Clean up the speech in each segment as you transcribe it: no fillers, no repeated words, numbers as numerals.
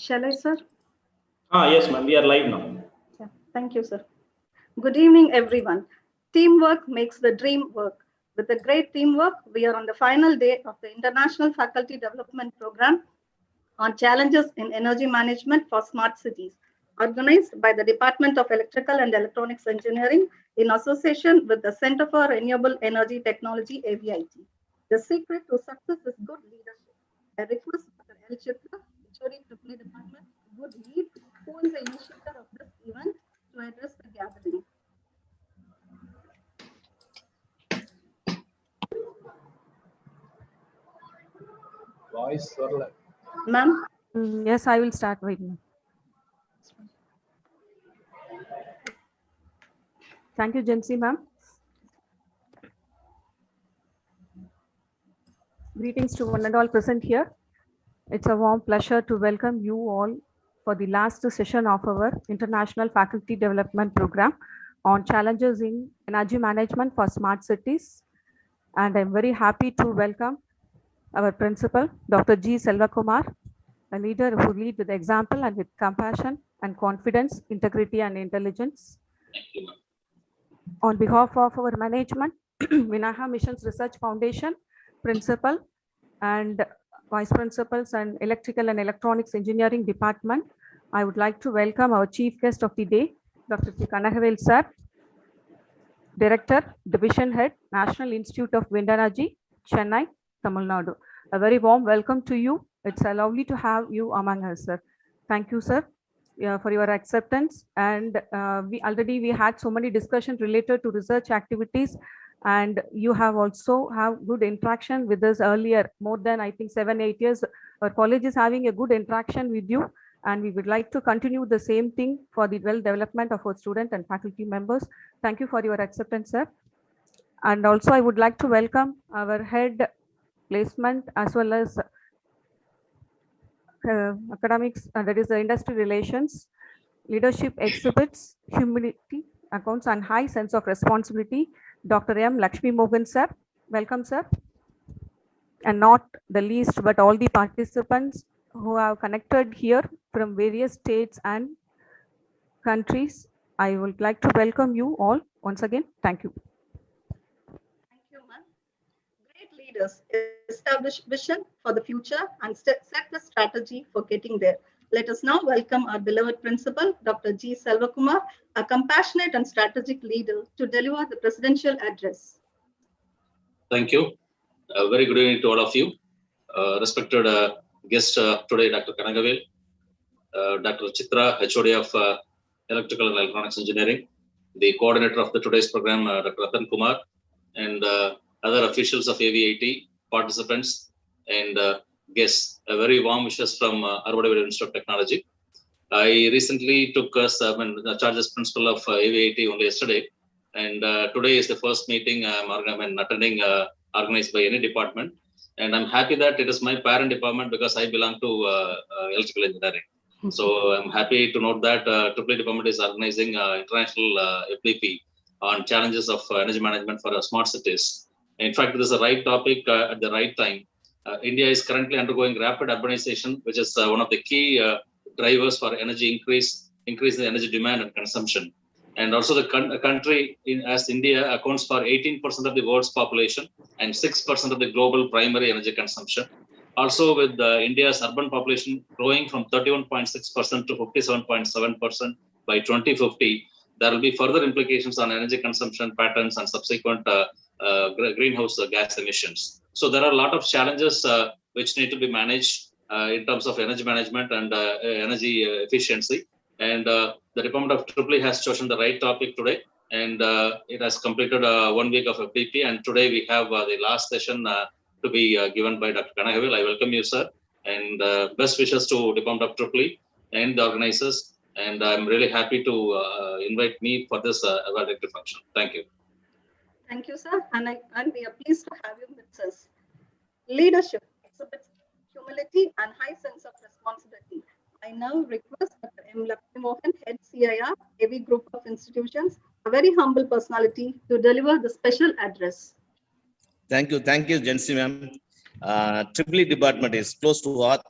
Shall I, sir? Yes, ma'am. We are live now. Yeah. Thank you, sir. Good evening, everyone. Teamwork makes the dream work. With a great teamwork, we are on the final day of the International Faculty Development Program on Challenges in Energy Management for Smart Cities, organized by the Department of Electrical and Electronics Engineering in association with the Center for Renewable Energy Technology, AVIT. The secret to success is good leadership. I request Dr. L. Chitra, HOD Triple Department, would lead, who is the initiator of this event, to address the gathering. Voice Ma'am? Yes, I will start with you. Thank you, Jansi ma'am. Greetings to one and all present here. It's a warm pleasure to welcome you all for the last session of our International Faculty Development Program on Challenges in Energy Management for Smart Cities. And I'm very happy to welcome our principal, Dr. G. Selvakumar, a leader who leads with example and with compassion and confidence, integrity and intelligence. On behalf of our management, Vinaha Missions Research Foundation, principal and vice principals and electrical and electronics engineering department, I would like to welcome our chief guest of the day, Dr. P. Kanagavel sir, Director, Division Head, National Institute of Wind Energy, Chennai, Tamil Nadu. A very warm welcome to you. It's lovely to have you among us, sir. Thank you, sir, for your acceptance. And we had so many discussions related to research activities, and you have also have good interaction with us earlier, more than I think 7-8 years. Our college is having a good interaction with you, and we would like to continue the same thing for the well development of our student and faculty members. Thank you for your acceptance, sir. And also I would like to welcome our head placement as well as academics, that is the industry relations, leadership exhibits, humility, accounts and high sense of responsibility, Dr. M. Lakshmi Mohan sir. Welcome, sir. And not the least, but all the participants who have connected here from various states and countries. I would like to welcome you all once again. Thank you. Thank you, ma'am. Great leaders establish vision for the future and set the strategy for getting there. Let us now welcome our beloved principal, Dr. G. Selvakumar, a compassionate and strategic leader, to deliver the presidential address. Thank you. Very good evening to all of you. Respected guest today, Dr. Kanagavel, Dr. Chitra, HOD of Electrical and Electronics Engineering, the coordinator of today's program, Dr. Ratan Kumar, and other officials of AVIT, participants, and guests. A very warm wishes from Arvada Institute of Technology. I recently took charge as principal of AVIT only yesterday, and today is the first meeting I'm attending organized by any department, and I'm happy that it is my parent department because I belong to electrical engineering. So I'm happy to note that Triple Department is organizing international FDP on challenges of energy management for smart cities. In fact, this is the right topic at the right time. India is currently undergoing rapid urbanization, which is one of the key drivers for energy increase in energy demand and consumption. And also the country as India accounts for 18% of the world's population and 6% of the global primary energy consumption. Also with India's urban population growing from 31.6% to 57.7% by 2050, there will be further implications on energy consumption patterns and subsequent greenhouse gas emissions. So there are a lot of challenges which need to be managed in terms of energy management and energy efficiency. And the Department of Tripoli has chosen the right topic today, and it has completed 1 week of FDP. And today we have the last session to be given by Dr. Kanagavel. I welcome you, sir, and best wishes to Department of Tripoli and the organizers. And I'm really happy to invite me for this evaluative function. Thank you. Thank you, sir. And we are pleased to have you with us. Leadership exhibits humility and high sense of responsibility. I now request Dr. M. Lakshmi Mohan, Head CIR, AV Group of Institutions, a very humble personality, to deliver the special address. Thank you, Jansi ma'am. Triple Department is close to heart,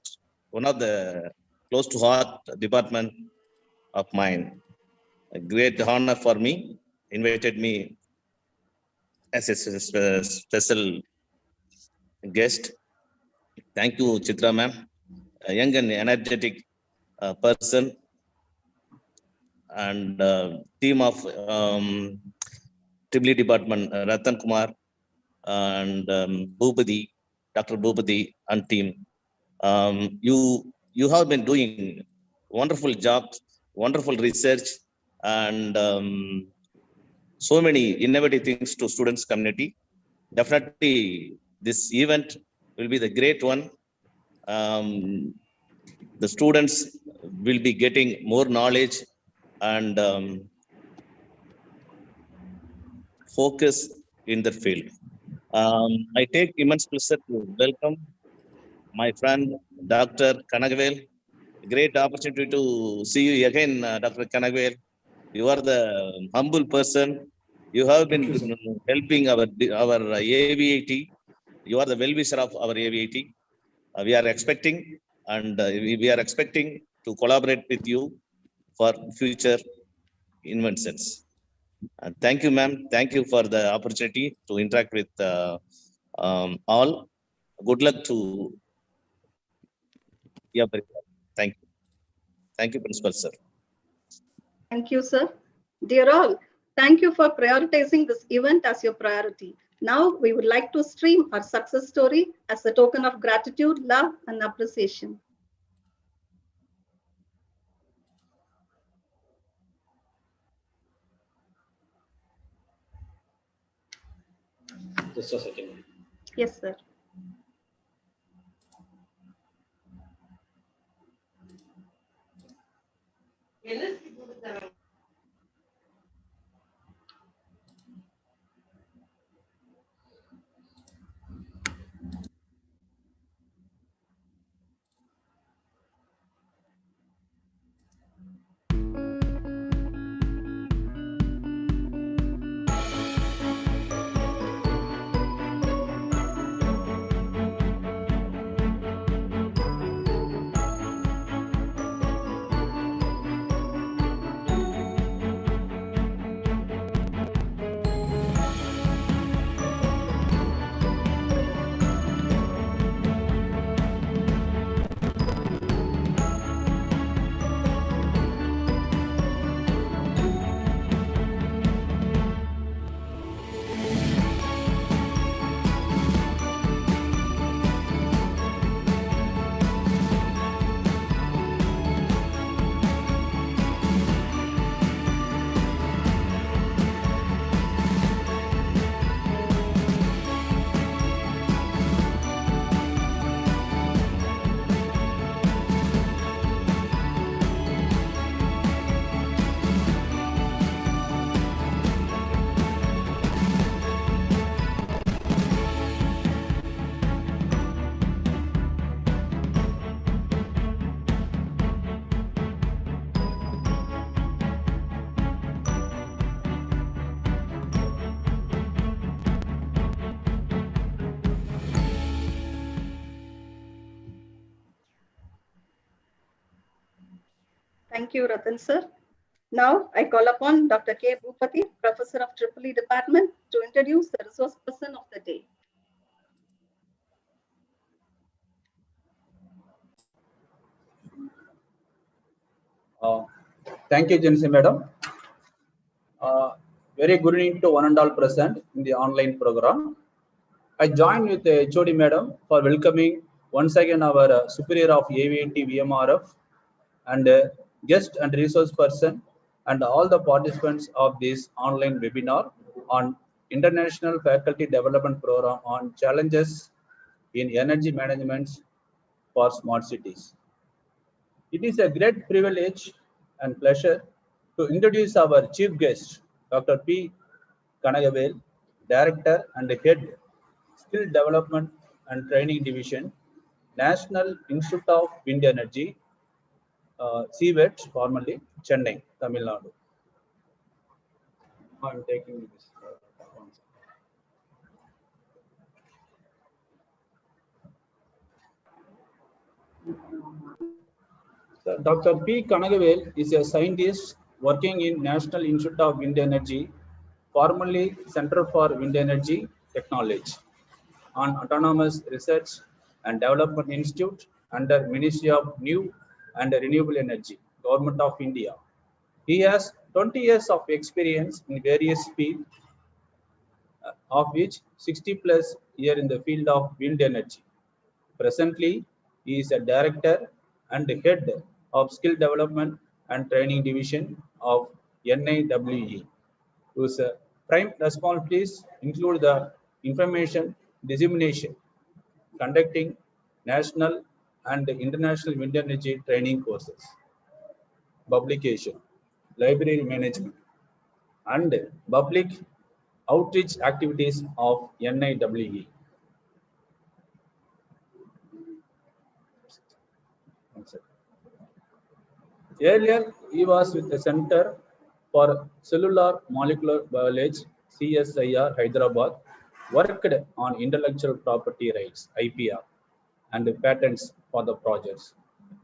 one of the close to heart department of mine. A great honor for me, invited me as a special guest. Thank you, Chitra ma'am, a young and energetic person, and team of Tribly department, Ratan Kumar and Bhupati, Dr. Bhupati and team. You have been doing wonderful jobs, wonderful research, and so many innovative things to students community. Definitely this event will be the great one. The students will be getting more knowledge and focus in their field. I take immense pleasure to welcome my friend Dr. Kanagavel. Great opportunity to see you again, Dr. Kanagavel. You are the humble person. You have been helping our AVIT. You are the well-wisher of our AVIT. We are expecting and we are expecting to collaborate with you for future inventions. Thank you, ma'am. Thank you for the opportunity to interact with all. Good luck to everyone. Thank you. Thank you, Principal Sir. Thank you, sir. Dear all, thank you for prioritizing this event as your priority. Now, we would like to stream our success story as a token of gratitude, love, and appreciation. Just a second. Yes, sir. Thank you, Ratan sir. Now, I call upon Dr. K. Bhupati, Professor of EEE Department, to introduce the resource person of the day. Thank you, Jansi Madam. Very good evening to one and all present in the online program. I join with the HOD Madam for welcoming once again our superior of AVIT VMRF and guest and resource person and all the participants of this online webinar on International Faculty Development Program on challenges in energy management for smart cities. It is a great privilege and pleasure to introduce our chief guest, Dr. P. Kanagavel, Director and Head, Skill Development and Training Division, National Institute of Wind Energy, CVET, formerly Chennai, Tamil Nadu. I'm taking this. Dr. P. Kanagavel is a scientist working in National Institute of Wind Energy, formerly Center for Wind Energy Technology, on Autonomous Research and Development Institute under Ministry of New and Renewable Energy, Government of India. He has 20 years of experience in various fields, of which 60 plus year in the field of wind energy. Presently, he is a director and head of skill development and training division of NIWE, whose prime responsibilities include the information dissemination, conducting national and international wind energy training courses, publication, library management, and public outreach activities of NIWE. Earlier, he was with the Center for Cellular Molecular Biology, CSIR, Hyderabad, worked on intellectual property rights, IPR, and patents for the projects,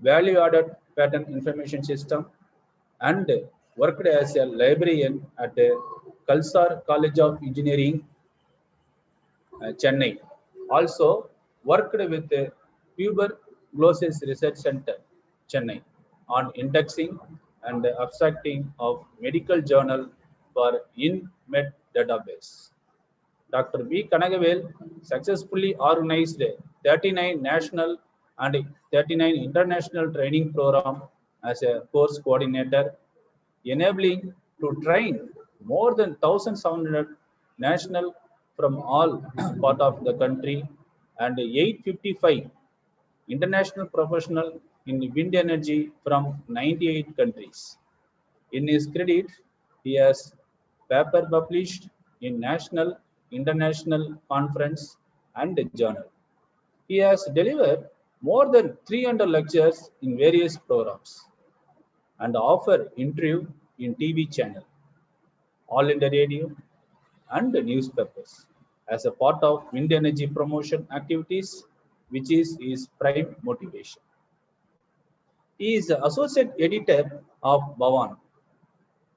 value-added patent information system, and worked as a librarian at Kalsar College of Engineering, Chennai. Also worked with the Tuberculosis Research Center, Chennai, on indexing and abstracting of medical journal for InMed database. Dr. B. Kanagavel successfully organized 39 national and 39 international training program as a course coordinator, enabling to train more than 1,700 national from all part of the country and 855 international professional in wind energy from 98 countries. In his credit, he has paper published in national, international conference and journal. He has delivered more than 300 lectures in various programs and offer interview in TV channel, All India Radio, and newspapers as a part of wind energy promotion activities, which is his prime motivation. He is the associate editor of Bhavan,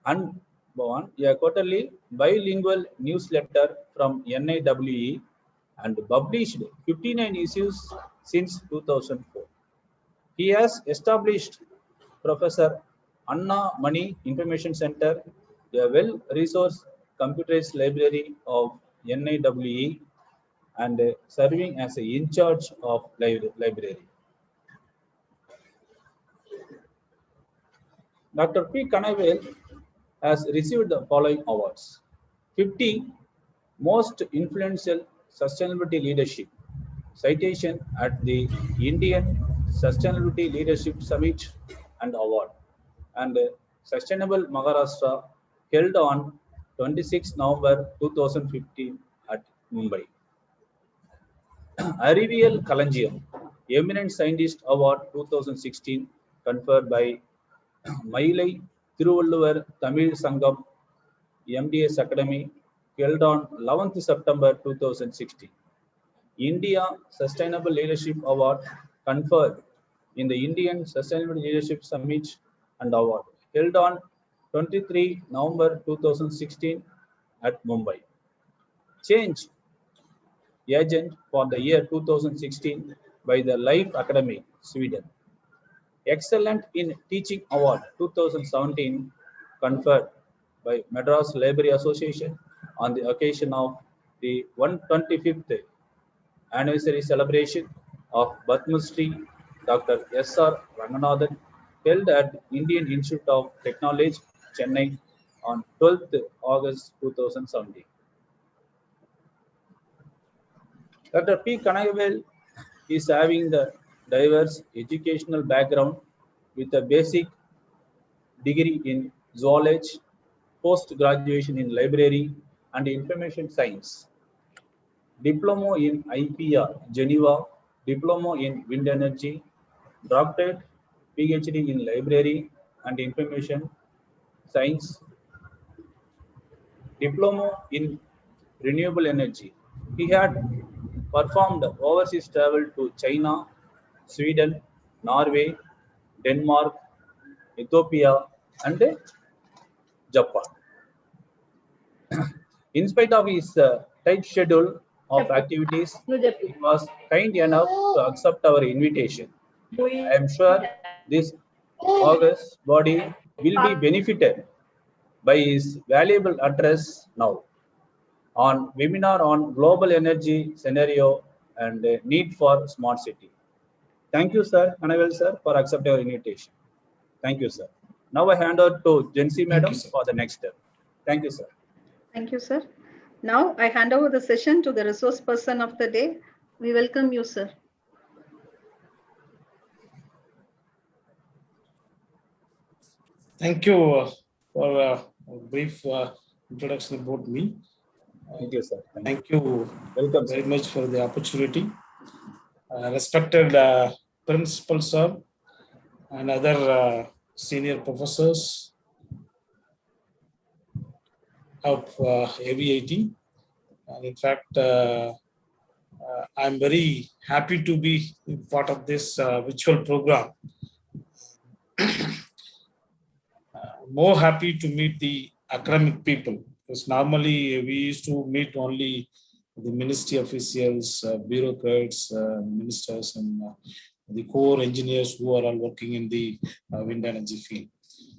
and Bhavan, a quarterly bilingual newsletter from NIWE, and published 59 issues since 2004. He has established Professor Anna Mani Information Center, a well-resourced computerized library of NIWE, and serving as a in charge of library. Dr. P. Kanavel has received the following awards: 50 Most Influential Sustainability Leadership citation at the Indian Sustainability Leadership Summit and Award, and Sustainable Maharashtra, held on 26 November 2015 at Mumbai. Arivial Kalanjiam, Eminent Scientist Award 2016, conferred by Mailai Thiruvalluvar Tamil Sangam MDS Academy, held on 11th September 2016. India Sustainable Leadership Award, conferred in the Indian Sustainable Leadership Summit and Award, held on 23 November 2016 at Mumbai. Change Agent for the year 2016 by the Life Academy, Sweden. Excellent in Teaching Award 2017, conferred by Madras Library Association on the occasion of the 125th anniversary celebration of Padmasri Dr. S.R. Ranganathan, held at Indian Institute of Technology, Chennai, on 12th August 2017. Dr. P. Kanagavel is having the diverse educational background with a basic degree in zoology, post-graduation in library and information science, diploma in IPR, Geneva, diploma in wind energy, doctorate, PhD in library and information science, diploma in renewable energy. He had performed overseas travel to China, Sweden, Norway, Denmark, Ethiopia, and Japan. In spite of his tight schedule of activities, he was kind enough to accept our invitation. I am sure this August body will be benefited by his valuable address now on webinar on global energy scenario and need for smart city. Thank you, sir, Kanavel sir, for accepting our invitation. Thank you, sir. Now I hand over to Jency madam for the next step. Thank you, sir. Thank you, sir. Now I hand over the session to the resource person of the day. We welcome you, sir. Thank you for a brief introduction about me. Thank you, sir. Thank you Welcome, very sir. much for the opportunity. Respected principal sir and other senior professors of AVIT. In fact, I'm very happy to be part of this virtual program. More happy to meet the academic people, because normally we used to meet only the ministry officials, bureaucrats, ministers, and the core engineers who are all working in the wind energy field.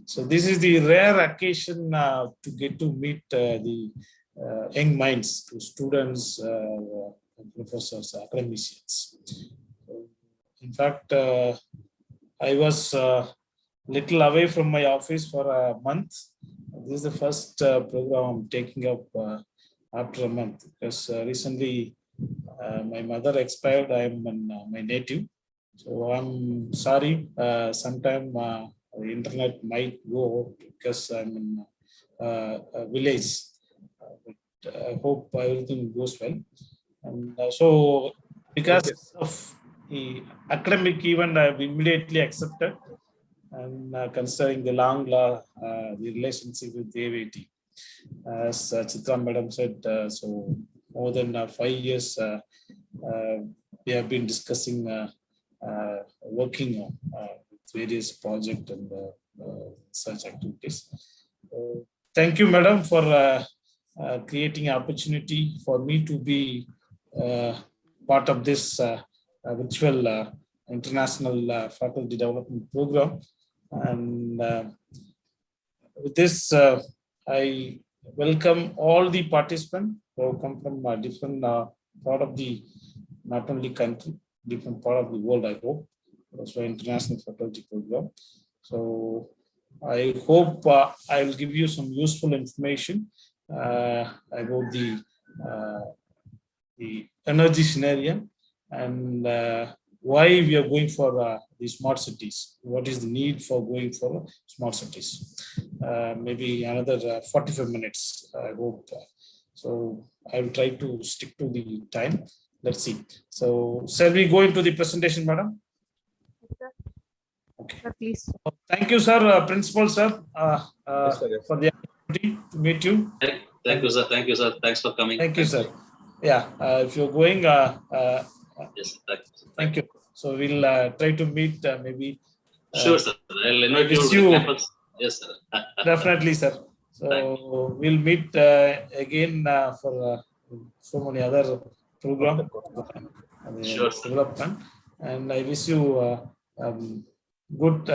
So this is the rare occasion to get to meet the young minds, students, professors, academicians. In fact, I was little away from my office for a month. This is the first program I'm taking up after a month, because recently my mother expired. I'm in my native, so I'm sorry. Sometime the internet might go out because I'm in a village, but I hope everything goes well. And so, because of the academic event, I've immediately accepted. And considering the long the relationship with AVT, as Chitra madam said, so more than 5 years we have been discussing, working on various projects and such activities. Thank you, madam, for creating an opportunity for me to be part of this virtual international faculty development program. And with this, I welcome all the participants who come from different part of the, not only country, different part of the world, I hope. Also international faculty program. So I hope I will give you some useful information about the energy scenario and why we are going for the smart cities. What is the need for going for smart cities? Maybe another 45 minutes, I hope. So I will try to stick to the time. Let's see. So shall we go into the presentation, madam? Okay. Sir, please. Thank you, sir, principal sir, Yes, sir, yes. for the opportunity to meet you. Thank you, sir. Thank you, sir. Thanks for coming. Thank you, sir. Yeah, if you're going, Yes, thank you. So we'll try to meet maybe. Sure, sir. I'll invite you wish to you- the campus. Yes, sir. Definitely, sir. So we'll meet again for so many other program Sure, sir. development, and I wish you good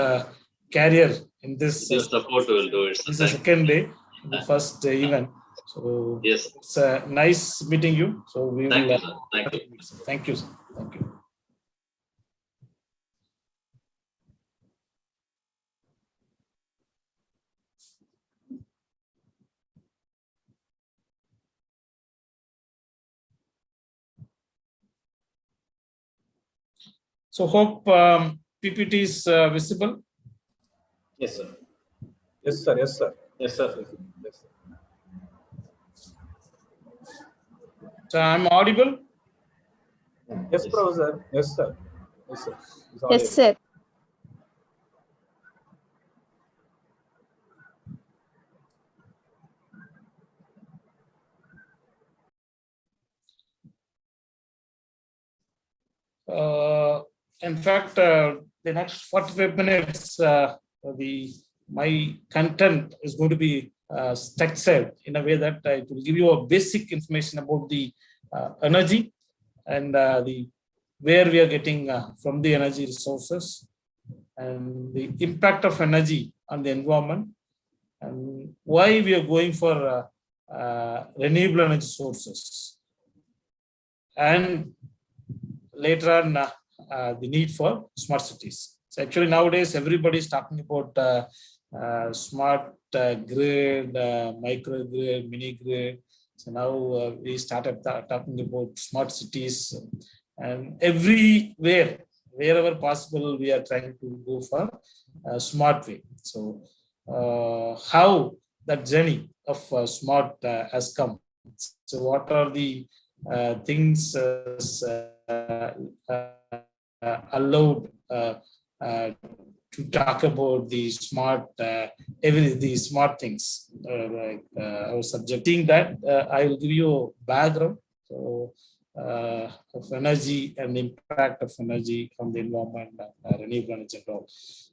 career in this. With your support, we will do it, sir. This is the second day, the first event. So Yes. it's nice meeting you. So we Thank will. you, sir. Thank you. Thank you, sir. Thank you. So hope PPT is visible. Yes, sir. Yes, sir. Yes, sir. Yes, sir. Yes, sir. So I'm audible. Yes, professor. Yes, sir. Yes, sir. It's Yes, audible. sir. In fact, the next 45 minutes, my content is going to be structured in a way that it will give you a basic information about the energy and where we are getting from the energy resources and the impact of energy on the environment and why we are going for renewable energy sources, and later on the need for smart cities. So actually nowadays everybody is talking about smart grid, microgrid, mini grid. So now we started talking about smart cities, and everywhere, wherever possible, we are trying to go for a smart way. So how that journey of smart has come. So what are the things allowed to talk about the smart, the smart things, like our subjecting that I will give you a background of energy and the impact of energy on the environment, renewable energy and all.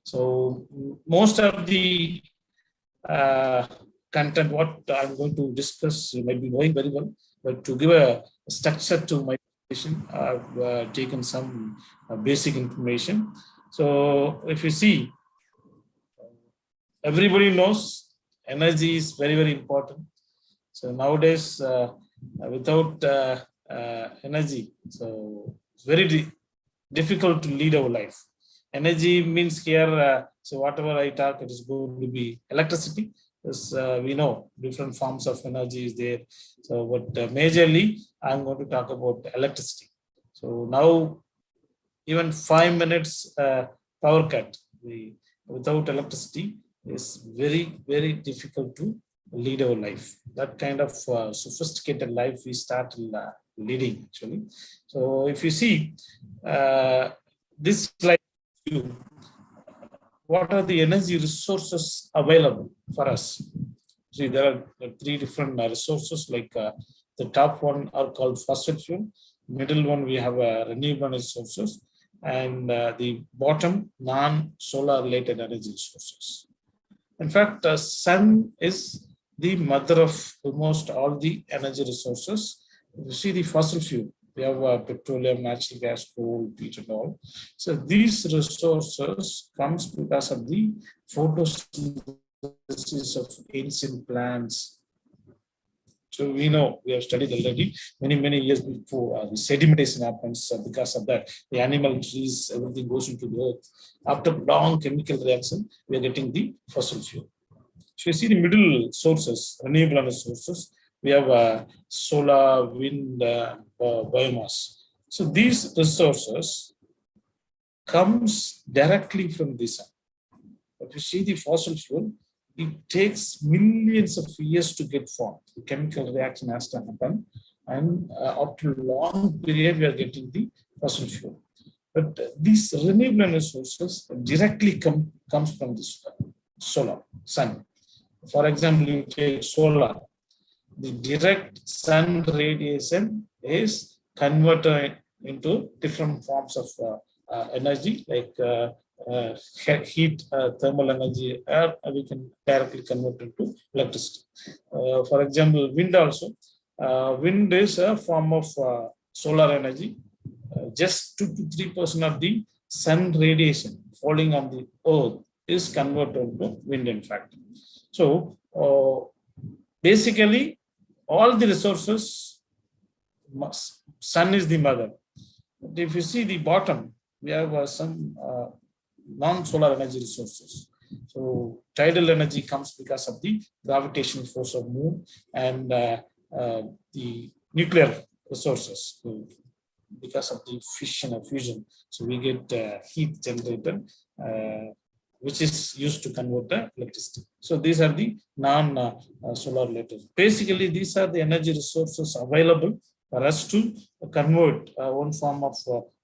So most of the content what I'm going to discuss you might be knowing very well, but to give a structure to my presentation, I've taken some basic information. So if you see, everybody knows energy is very, very important. So nowadays, without energy, so it's very difficult to lead our life. Energy means here, so whatever I talk, it is going to be electricity. Because we know different forms of energy is there. So but majorly, I'm going to talk about electricity. So now, even 5 minutes power cut without electricity is very, very difficult to lead our life. That kind of sophisticated life we start leading actually. So if you see this slide, what are the energy resources available for us? See, there are 3 different resources, like the top one are called fossil fuel, middle one we have renewable energy sources, and the bottom non-solar related energy sources. In fact, the sun is the mother of almost all the energy resources. If you see the fossil fuel, we have petroleum, natural gas, coal, peat and all. So these resources comes because of the photosynthesis of ancient plants. So we know, we have studied already many years before the sedimentation happens because of that. The animal, trees, everything goes into the earth. After long chemical reaction, we are getting the fossil fuel. So you see the middle sources, renewable energy sources, we have solar, wind, biomass. So these resources comes directly from the sun. But you see the fossil fuel, it takes millions of years to get formed. The chemical reaction has to happen, and after a long period, we are getting the fossil fuel. But these renewable energy sources directly comes from the solar, sun. For example, you take solar. The direct sun radiation is converted into different forms of energy, like heat, thermal energy, or we can directly convert into electricity. For example, wind also. Wind is a form of solar energy. Just 2 to 3% of the sun radiation falling on the earth is converted into wind, in fact. So basically, all the resources, sun is the mother. But if you see the bottom, we have some non-solar energy resources. So tidal energy comes because of the gravitational force of moon and the nuclear resources. So because of the fission or fusion, so we get heat generated, which is used to convert the electricity. So these are the non-solar related. Basically, these are the energy resources available for us to convert one form of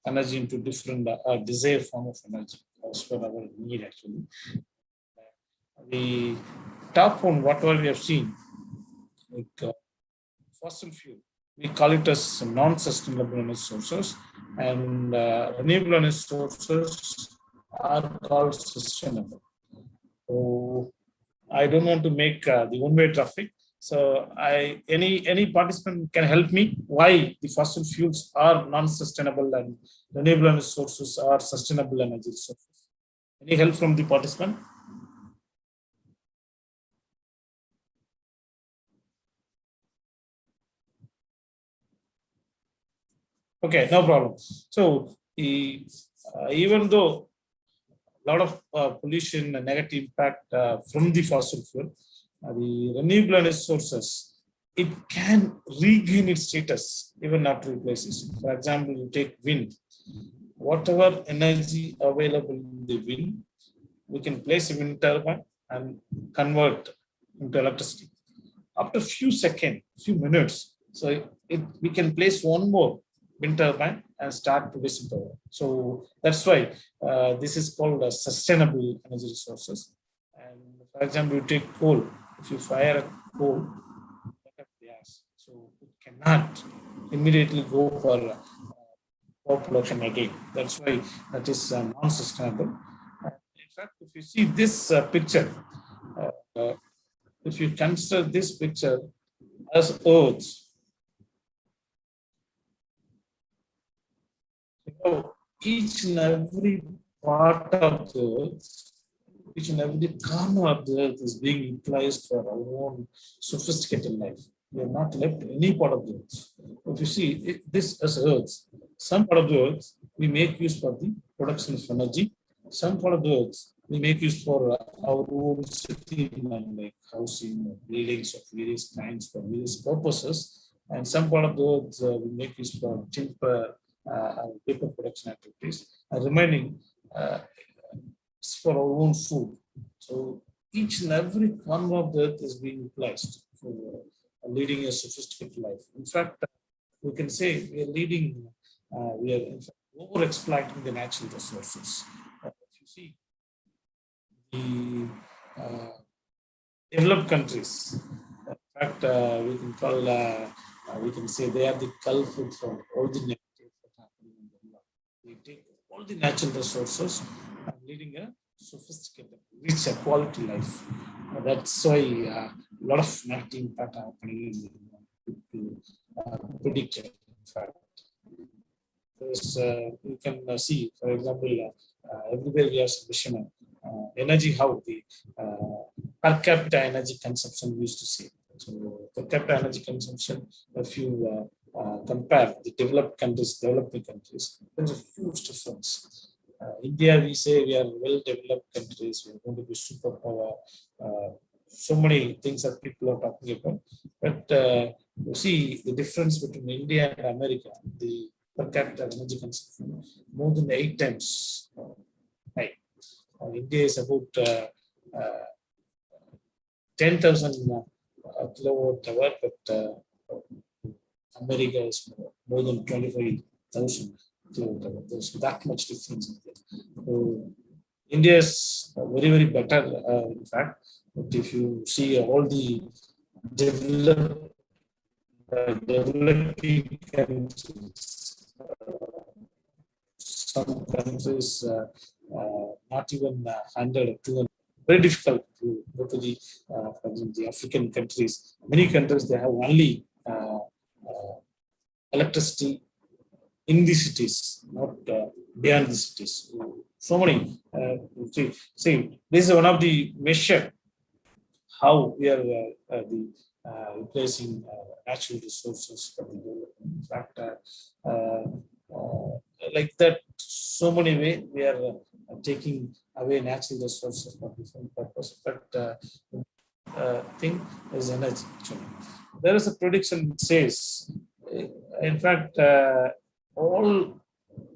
energy into different desired form of energy. That's what our need actually. The top one, whatever we have seen, like fossil fuel, we call it as non-sustainable energy sources, and renewable energy sources are called sustainable. So I don't want to make the one-way traffic. So any participant can help me why the fossil fuels are non-sustainable and renewable energy sources are sustainable energy sources. Any help from the participant? Okay, no problem. So even though a lot of pollution and negative impact from the fossil fuel, the renewable energy sources, it can regain its status even after replaces. For example, you take wind. Whatever energy available in the wind, we can place a wind turbine and convert into electricity. After few seconds, few minutes, so we can place one more wind turbine and start producing power. So that's why this is called a sustainable energy resources. And for example, you take coal. If you fire a coal, gas, so it cannot immediately go for power production again. That's why that is non-sustainable. In fact, if you see this picture, if you consider this picture as Earth, each and every part of the Earth, each and every corner of the Earth is being utilized for our own sophisticated life. We have not left any part of the Earth. If you see this as Earth, some part of the Earth we make use for the production of energy. Some part of the Earth we make use for our own city, like housing, buildings of various kinds for various purposes. And some part of the Earth we make use for timber, paper production activities, remaining for our own food. So each and every corner of the Earth is being utilized for leading a sophisticated life. In fact, we can say we are leading, we are in fact over exploiting the natural resources. If you see the developed countries, in fact, we can call, we can say they are the culprit for all the negative that happening in the world. They take all the natural resources and leading a sophisticated, rich, quality life. That's why a lot of negative impact happening in the world to predict it. In fact, because you can see, for example, everywhere we have sufficient energy, how the per capita energy consumption we used to see. So per capita energy consumption, if you compare the developed countries, developing countries, there's a huge difference. India, we say we are well-developed countries, we are going to be superpower. So many things that people are talking about. But you see the difference between India and America, the per capita energy consumption, more than 8 times. Right. India is about 10,000 kilowatt hour, but America is more than 25,000 kilowatt hour. There's that much difference in there. So India is very, very better, in fact. But if you see all the developing countries, some countries not even 100 or 200. Very difficult to go to the, for example, the African countries. Many countries they have only electricity in the cities, not beyond the cities. So many. See, this is one of the measure how we are replacing natural resources for the development. In fact, like that, so many ways we are taking away natural resources for different purposes. But thing is energy. Actually, there is a prediction that says, in fact, all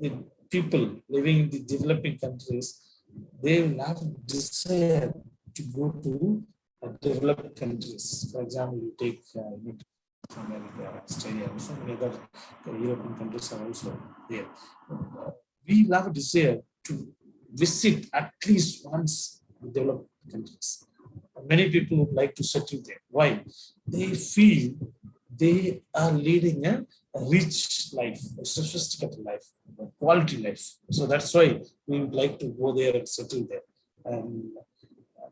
the people living in the developing countries, they will have desire to go to developed countries. For example, you take America, Australia, so many other European countries are also there. We have a desire to visit at least once the developed countries. Many people would like to settle there. Why? They feel they are leading a rich life, a sophisticated life. quality life. So that's why we would like to go there and settle there. And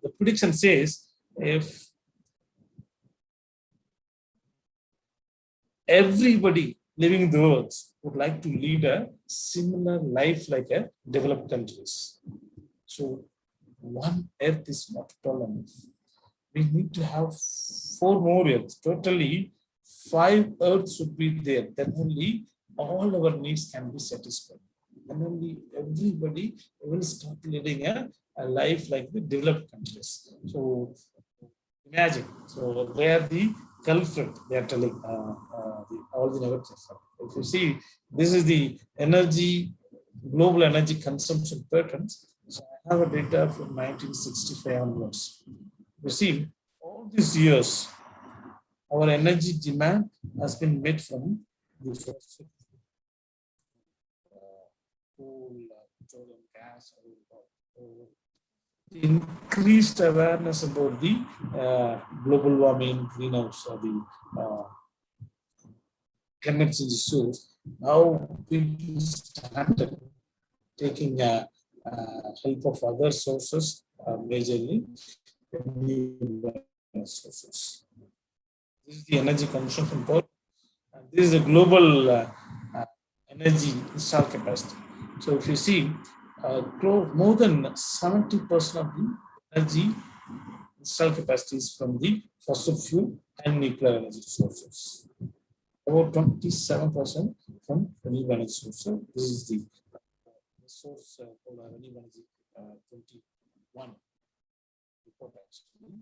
the prediction says if everybody living the earth would like to lead a similar life like a developed countries. So one earth is not at all enough. We need to have 4 more earths. Totally 5 earths should be there. Then only all our needs can be satisfied. Then only everybody will start living a life like the developed countries. So imagine, so they are the culprit, they are telling all the negative. If you see, this is the energy, global energy consumption patterns. So I have a data from 1965 onwards. You see, all these years, our energy demand has been met from the fossil coal, petroleum, gas, the increased awareness about the global warming, greenhouse, or the climate change issues. Now people started taking help of other sources, majorly renewable sources. This is the energy consumption from power. And this is the global energy installed capacity. So if you see, more than 70% of the energy installed capacity is from the fossil fuel and nuclear energy sources. About 27% from renewable energy sources. This is the source called renewable energy 21 report actually,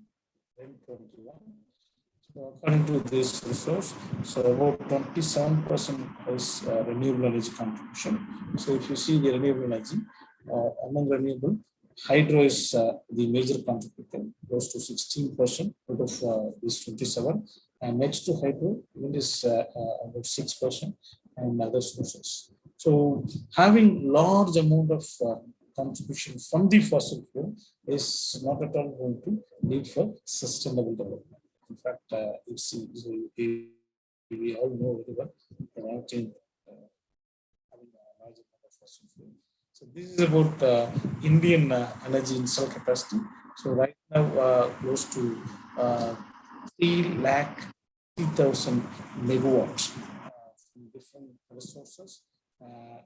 21. So according to this resource, so about 27% is renewable energy contribution. So if you see the renewable energy, among renewable, hydro is the major contributor, close to 16% out of this 27. And next to hydro, wind is about 6% and other sources. So having large amount of contribution from the fossil fuel is not at all going to lead for sustainable development. In fact, we all know very well having a large amount of fossil fuel. So this is about Indian energy installed capacity. So right now, close to 3,30,000 megawatts from different resources.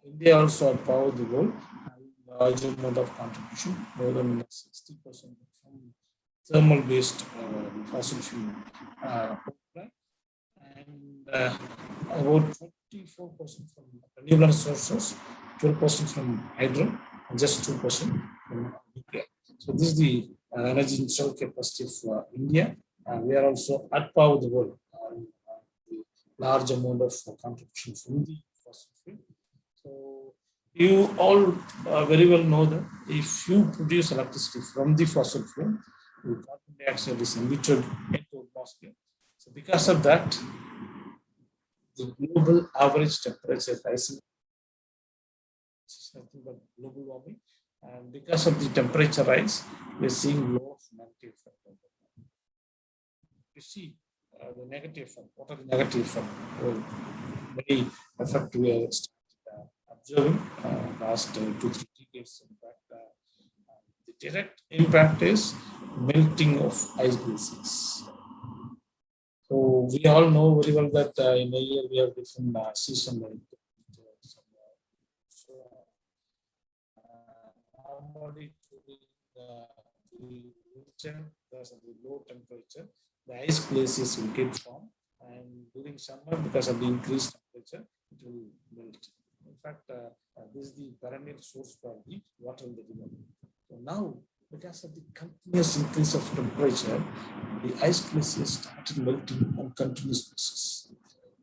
India also powered the world, having a large amount of contribution, more than 60% from thermal-based fossil fuel and about 24% from renewable sources, 12% from hydro, and just 2% from nuclear. So this is the energy installed capacity for India. We are also at par with the world. The large amount of contribution from the fossil fuel. So you all very well know that if you produce electricity from the fossil fuel, the carbon dioxide is emitted into the atmosphere. So because of that, the global average temperature rising, which is nothing but global warming, and because of the temperature rise, we are seeing low of negative effect. You see the negative effect. What are the negative effect? Well, many effect we are observing last 2-3 decades. In fact, the direct impact is melting of ice glaciers. So we all know very well that in a year we have different seasons. So normally during the winter, because of the low temperature, the ice glaciers will get formed, and during summer, because of the increased temperature, it will melt. In fact, this is the perennial source for the water in the river. So now, because of the continuous increase of temperature, the ice glaciers started melting on continuous basis.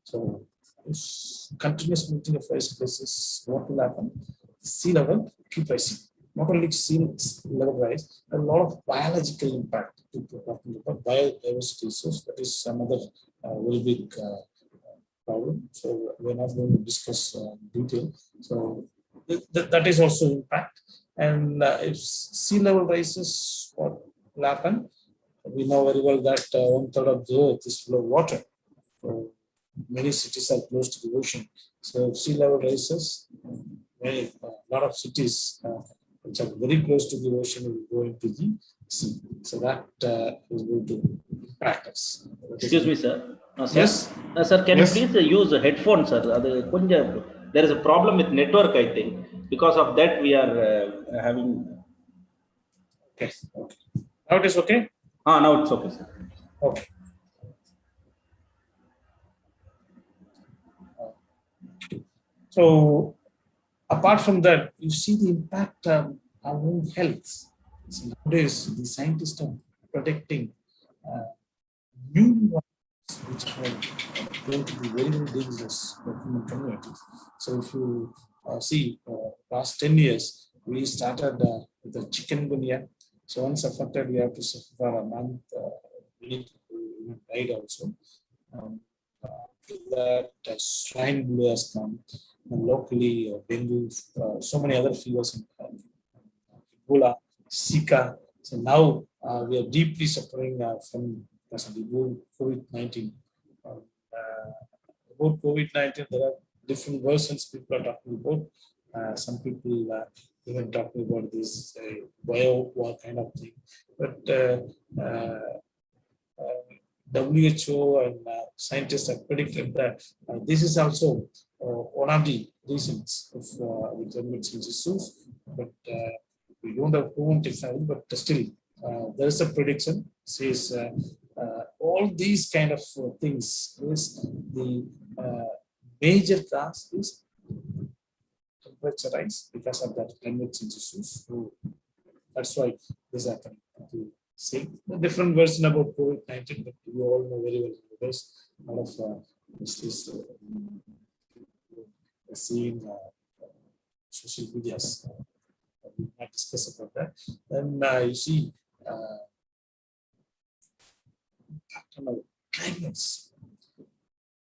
So, if continuous melting of ice glaciers, what will happen? Sea level keep rising. Not only sea level rise, a lot of biological impact. People talking about biodiversity issues. That is another very big problem. So we're not going to discuss in detail. So that is also impact. And if sea level rises, what will happen? We know very well that 1/3 of the earth is below water. So many cities are close to the ocean. So if sea level rises, a lot of cities which are very close to the ocean will go into the sea. So that is going to impact us. Excuse me, sir. Sir? Yes. Sir, can Yes. you please use a headphone, sir? There is a problem with network, I think. Because of that, we are having. Okay. Okay. Now it is okay? Now it's okay, sir. Okay. So apart from that, you see the impact on our own health. So nowadays, the scientists are predicting new ones which are going to be very, very dangerous for human communities. So if you see, last 10 years, we started with the chikungunya. So once affected, we have to suffer for a month. Many people died also. After that, swine flu has come. And locally, dengue, so many other fevers, Ebola, Zika. So now we are deeply suffering from the COVID-19. About COVID-19, there are different versions people are talking about. Some people even talking about this bio war kind of thing. But WHO and scientists have predicted that this is also one of the reasons of the climate change issues. But we don't have proven technology, but still there is a prediction. Says all these kind of things is the major cause is temperature rise because of that climate change issues. So that's why this is happening. See a different version about COVID-19, but you all know very well because a lot of this is seen social medias. We might discuss about that. Then you see climates, a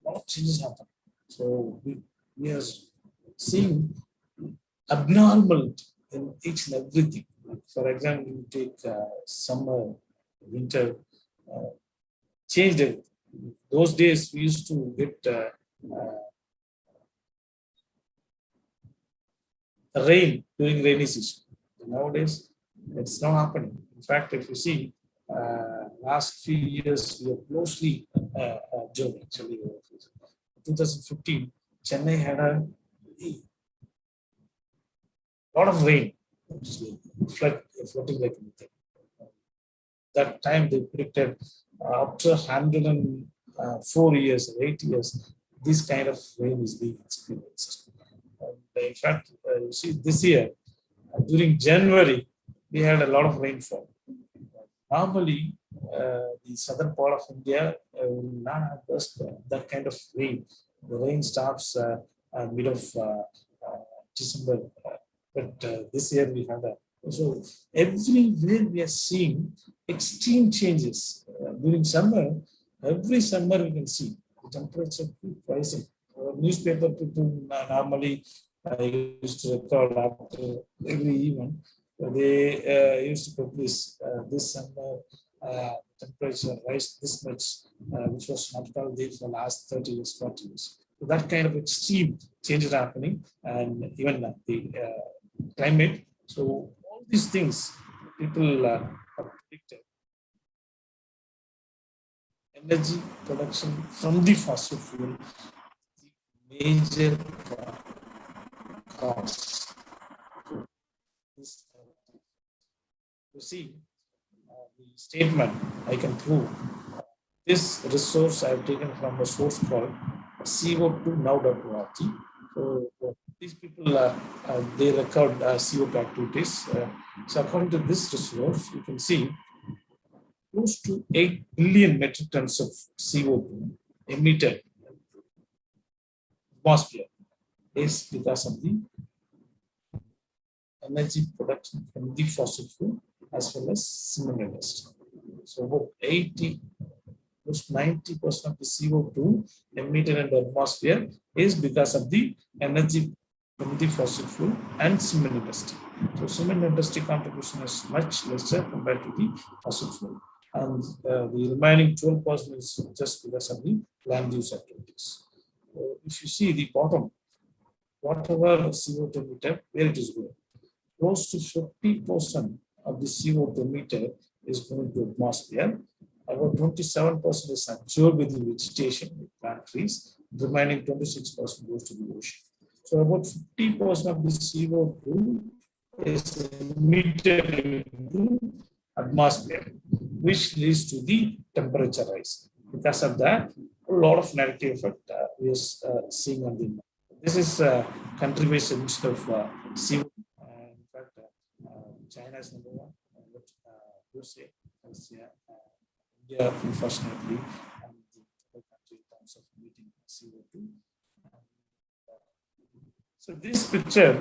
lot of changes happen. So we are seeing abnormal in each and everything. For example, you take summer, winter, changed everything. Those days we used to get rain during rainy season. Nowadays, it's not happening. In fact, if you see, last few years we have closely observed actually. 2015, Chennai had a lot of rain, flooding like anything. That time they predicted after 104 years or 8 years, this kind of rain is being experienced. In fact, you see this year, during January, we had a lot of rainfall. Normally, the southern part of India will not have that kind of rain. The rain starts mid of December, but this year we had so everywhere we are seeing extreme changes during summer. Every summer we can see the temperature keep rising. Newspaper people normally used to record after every event. They used to publish this summer temperature rise this much, which was not called there for the last 30 years, 40 years. So that kind of extreme changes are happening, and even the climate. So all these things people are predicted. Energy production from the fossil fuel, the major cause. You see, the statement I can prove. This resource I have taken from a source called CO2now.org. So these people they record CO2 activities. So according to this resource, you can see close to 8 billion metric tons of CO2 emitted atmosphere is because of the energy production from the fossil fuel as well as cement industry. So about 90% of the CO2 emitted in the atmosphere is because of the energy from the fossil fuel and cement industry. So cement industry contribution is much lesser compared to the fossil fuel. And the remaining 12% is just because of the land use activities. If you see the bottom, whatever CO2 emitter, where it is going. Close to 50% of the CO2 emitter is going to atmosphere. About 27% is absorbed with the vegetation, with plant trees. The remaining 26% goes to the ocean. So about 50% of the CO2 is emitted into atmosphere, which leads to the temperature rise. Because of that, a lot of negative effect we are seeing on the. This is country-based emission of CO2. In fact, China is number one. USA, India, unfortunately, and the other country in terms of emitting CO2. So this picture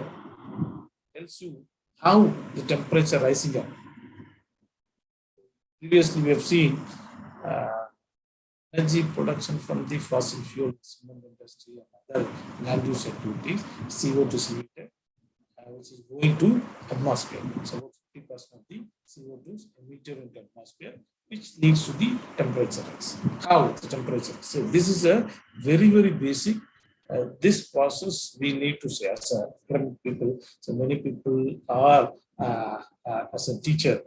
tells you how the temperature rising up. Previously, we have seen energy production from the fossil fuel, cement industry, and other land use activities, CO2 is emitted, which is going to atmosphere. So about 50% of the CO2 is emitted into atmosphere, which leads to the temperature rise. How the temperature? So this is a very, very basic. This process we need to say as academic people. So many people are as a teacher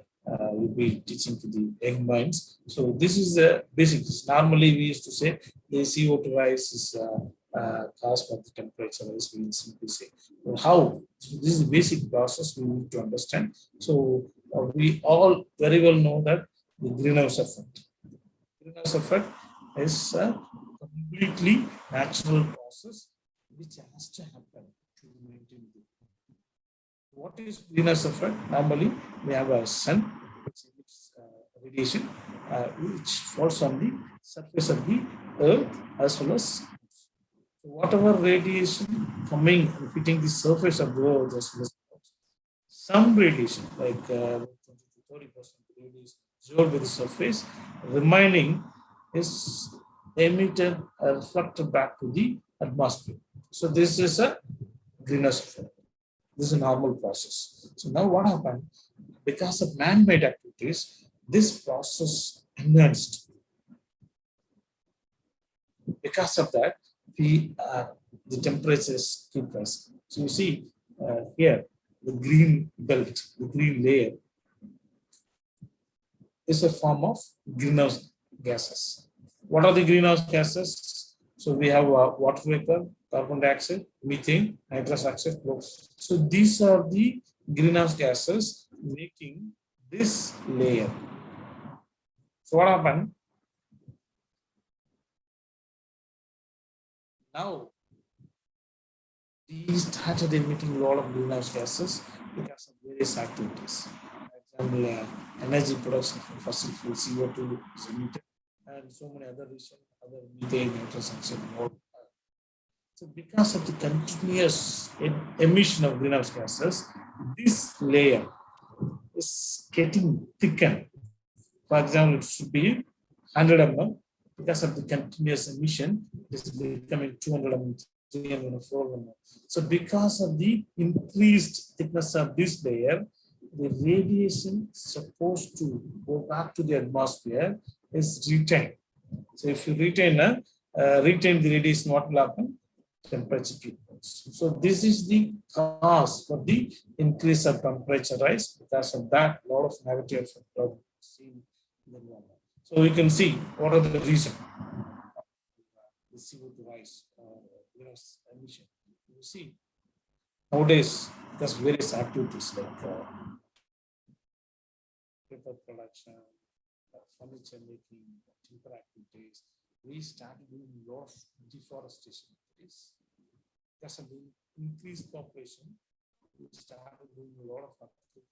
will be teaching to the young minds. So this is the basics. Normally we used to say the CO2 rise is caused by the temperature rise. We will simply say how. So this is the basic process we need to understand. So we all very well know that the greenhouse effect. Greenhouse effect is a completely natural process which has to happen to maintain the. What is greenhouse effect? Normally, we have a sun which emits radiation which falls on the surface of the earth as well as whatever radiation coming and hitting the surface of the earth as well as some radiation like 20 to 30% radiation absorbed by the surface, remaining is emitted and reflected back to the atmosphere. So this is a greenhouse effect. This is a normal process. So now what happened? Because of man-made activities, this process enhanced. Because of that, the temperatures keep rising. So you see here, the green belt, the green layer is a form of greenhouse gases. What are the greenhouse gases? So we have water vapor, carbon dioxide, methane, nitrous oxide, so these are the greenhouse gases making this layer. So what happened? Now, these started emitting a lot of greenhouse gases because of various activities. For example, energy production from fossil fuel, CO2 is emitted, and so many other reasons, other methane, nitrous oxide, and all. So because of the continuous emission of greenhouse gases, this layer is getting thickened. For example, it should be 100 mm. Because of the continuous emission, it is becoming 200 mm, 300 mm, 400 mm. So because of the increased thickness of this layer, the radiation supposed to go back to the atmosphere is retained. So if you retain the radiation, what will happen? Temperature keeps. So this is the cause for the increase of temperature rise. Because of that, a lot of negative effects are seen in the environment. So we can see what are the reasons. The CO2 rise, emission. You see, nowadays there's various activities like paper production, furniture making, timber activities. We started doing a lot of deforestation activities. Because of the increased population, we started doing a lot of activities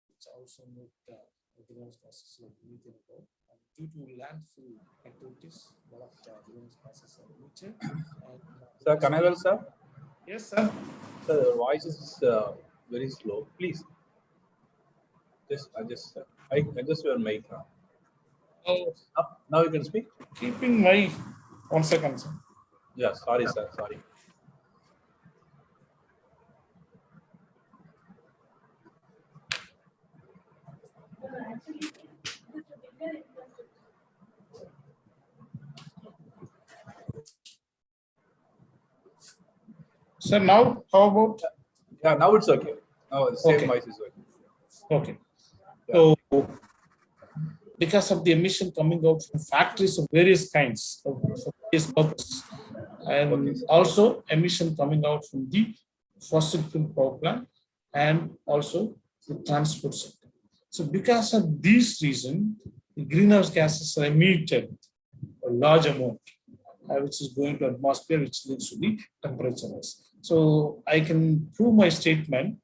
which also make greenhouse gases like methane. And due to landfill activities, a lot of greenhouse gases are emitted. Sir, Kanagvel, sir? Yes, sir. Sir, your voice is very slow. Please, just adjust your mic now. Oh, Now you can speak. keeping my 1 second, sir. Yeah, sorry, sir. Sorry. Sir, now how about? Yeah, now it's okay. Now the same Okay. voice is okay. Okay. Yeah. So, because of the emission coming out from factories of various kinds, of various purposes, and Okay, sir. also emission coming out from the fossil fuel power plant and also the transport sector. So, because of these reasons, the greenhouse gases are emitted a large amount, which is going to atmosphere, which leads to the temperature rise. So, I can prove my statement.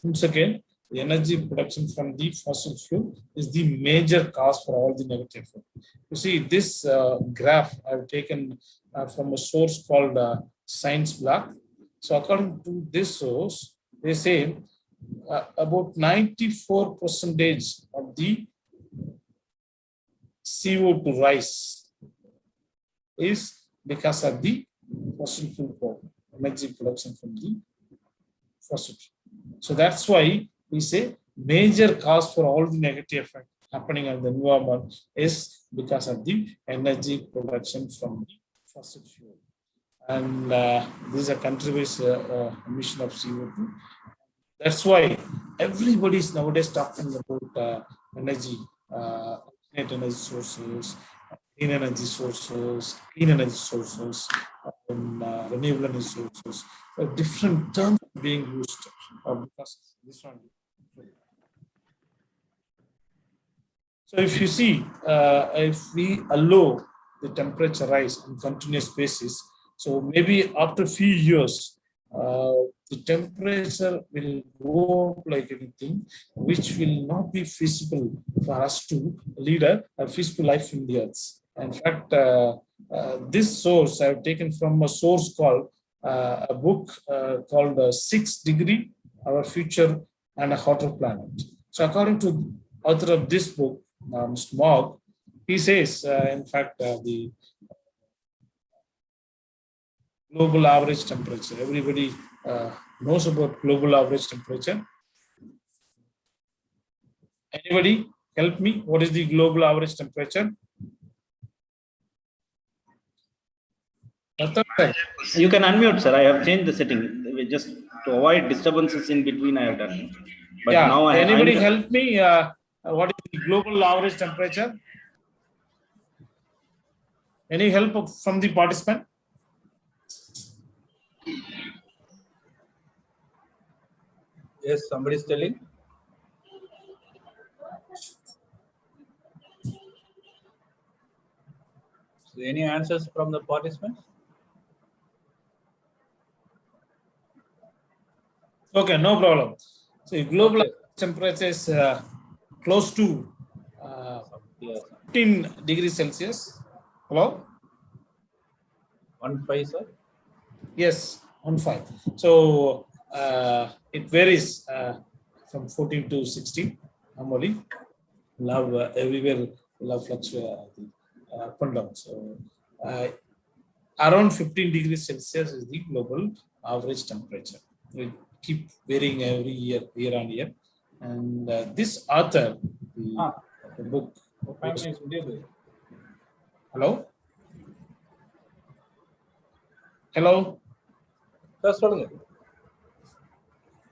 Once again, the energy production from the fossil fuel is the major cause for all the negative effects. You see, this graph I've taken from a source called Science Block. So, according to this source, they say about 94% of the CO2 rise is because of the fossil fuel power, energy production from the fossil fuel. So that's why we say major cause for all the negative effect happening on the environment is because of the energy production from the fossil fuel. And this is a country-based emission of CO2. That's why everybody is nowadays talking about energy, net energy sources, clean energy sources, and renewable energy sources. Different terms being used because this one. So if you see, if we allow the temperature rise on continuous basis, so maybe after a few years, the temperature will go up like anything, which will not be feasible for us to lead a feasible life in the earth. In fact, this source I've taken from a source called a book called 6 Degree, Our Future and a Hotter Planet. So according to author of this book, Mr. Mogg, he says, in fact, the global average temperature. Everybody knows about global average temperature. Anybody help me? What is the global average temperature? You can unmute, sir. I have changed the setting just to avoid disturbances in between. I have done. But yeah. now anybody help me? What is the global average temperature? Any help from the participant? Yes, somebody is telling. So any answers from the participants? Okay, no problem. So global temperature is close to 15 degrees Celsius. Hello? 15, sir? Yes, 15. So it varies from 14 to 16 normally. Love everywhere, love fluctuate up and down. So around 15 degrees Celsius is the global average temperature. We keep varying every year, year on year. And this author, the book. Hello? Hello?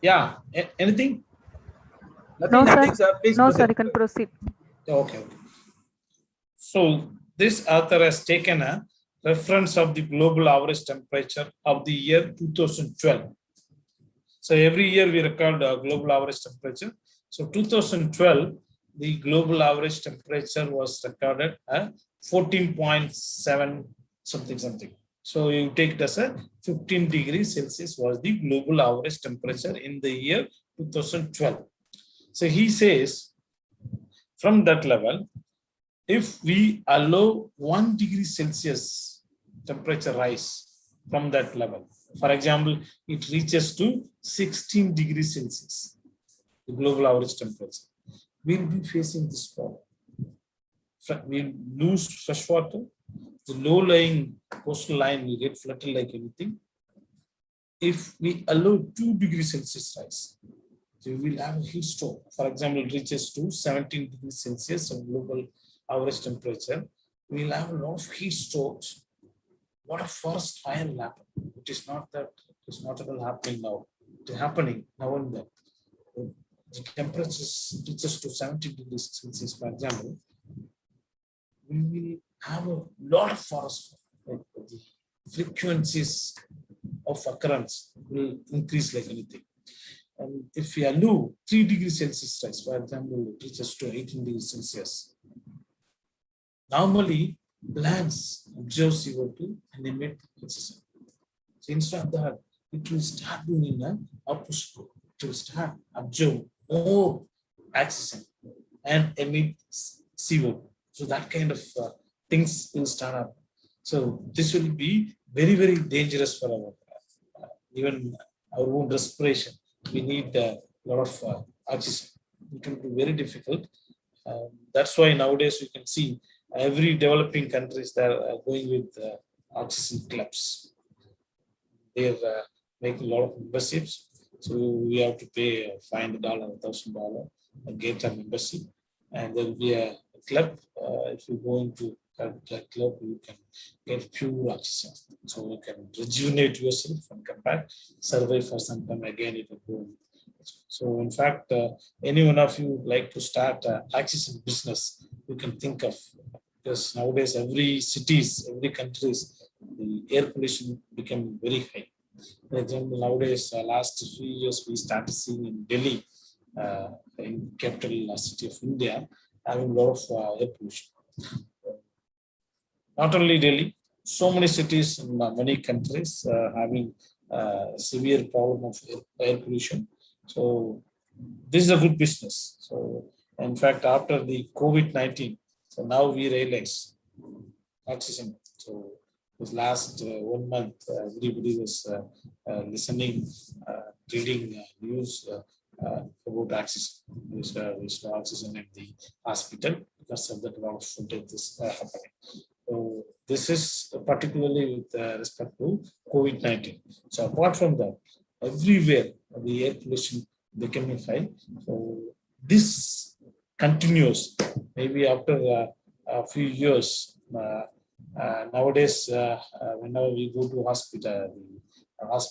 Yeah, anything? No, sir. No, sir, you can proceed. Okay. So this author has taken a reference of the global average temperature of the year 2012. So every year we record a global average temperature. So 2012, the global average temperature was recorded at 14.7 something. So you take it as a 15 degrees Celsius was the global average temperature in the year 2012. So he says, from that level, if we allow 1 degree Celsius temperature rise from that level, for example, it reaches to 16 degrees Celsius, the global average temperature, we'll be facing this problem. We'll lose fresh water, the low-lying coastal line will get flooded like anything. If we allow 2 degrees Celsius rise, so we will have a heat stroke. For example, it reaches to 17 degrees Celsius of global average temperature. We will have a lot of heat strokes. lot of forest fire will happen. It is not that it's not at all happening now. It is happening now and then. The temperature reaches to 70 degrees Celsius, for example, we will have a lot of forest fire. Like the frequencies of occurrence will increase like anything. And if we allow 3 degrees Celsius rise, for example, it reaches to 18 degrees Celsius. Normally, plants absorb CO2 and emit oxygen. So instead of that, it will start doing an opposite. It will start absorb more oxygen and emit CO2. So that kind of things will start up. So this will be very, very dangerous for our even our own respiration. We need a lot of oxygen. It will be very difficult. That's why nowadays you can see every developing countries that are going with oxygen clubs. They're making a lot of memberships. So we have to pay $500, $1,000 and get a membership. And there will be a club. If you go into that club, you can get pure oxygen. So you can rejuvenate yourself and come back, survive for some time again. It will go. So in fact, any one of you like to start oxygen business, you can think of, because nowadays every cities, every countries, the air pollution became very high. For example, nowadays, last few years, we started seeing in Delhi, in capital city of India, having a lot of air pollution. Not only Delhi, so many cities in many countries having severe problem of air pollution. So this is a good business. So in fact, after the COVID-19, so now we realize oxygen. So this last 1 month, everybody was listening, reading news about oxygen. We saw oxygen in the hospital because of that a lot of death is happening. So this is particularly with respect to COVID-19. So apart from that, everywhere the air pollution becoming high. So this continues. Maybe after a few years, nowadays, whenever we go to hospital,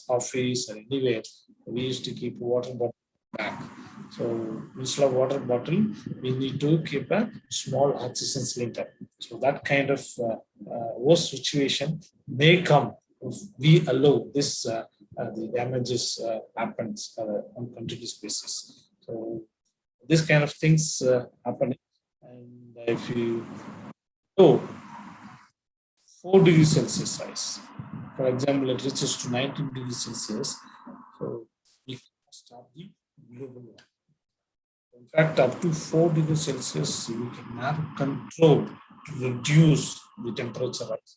office or anywhere, we used to keep water bottle back. So instead of water bottle, we need to keep a small oxygen cylinder. So that kind of worst situation may come if we allow this the damages happens on continuous basis. So this kind of things happen, and if you go 4 degrees Celsius rise, for example, it reaches to 19 degrees Celsius. So we can stop the global warming. In fact, up to 4 degrees Celsius, we can have control to reduce the temperature rise.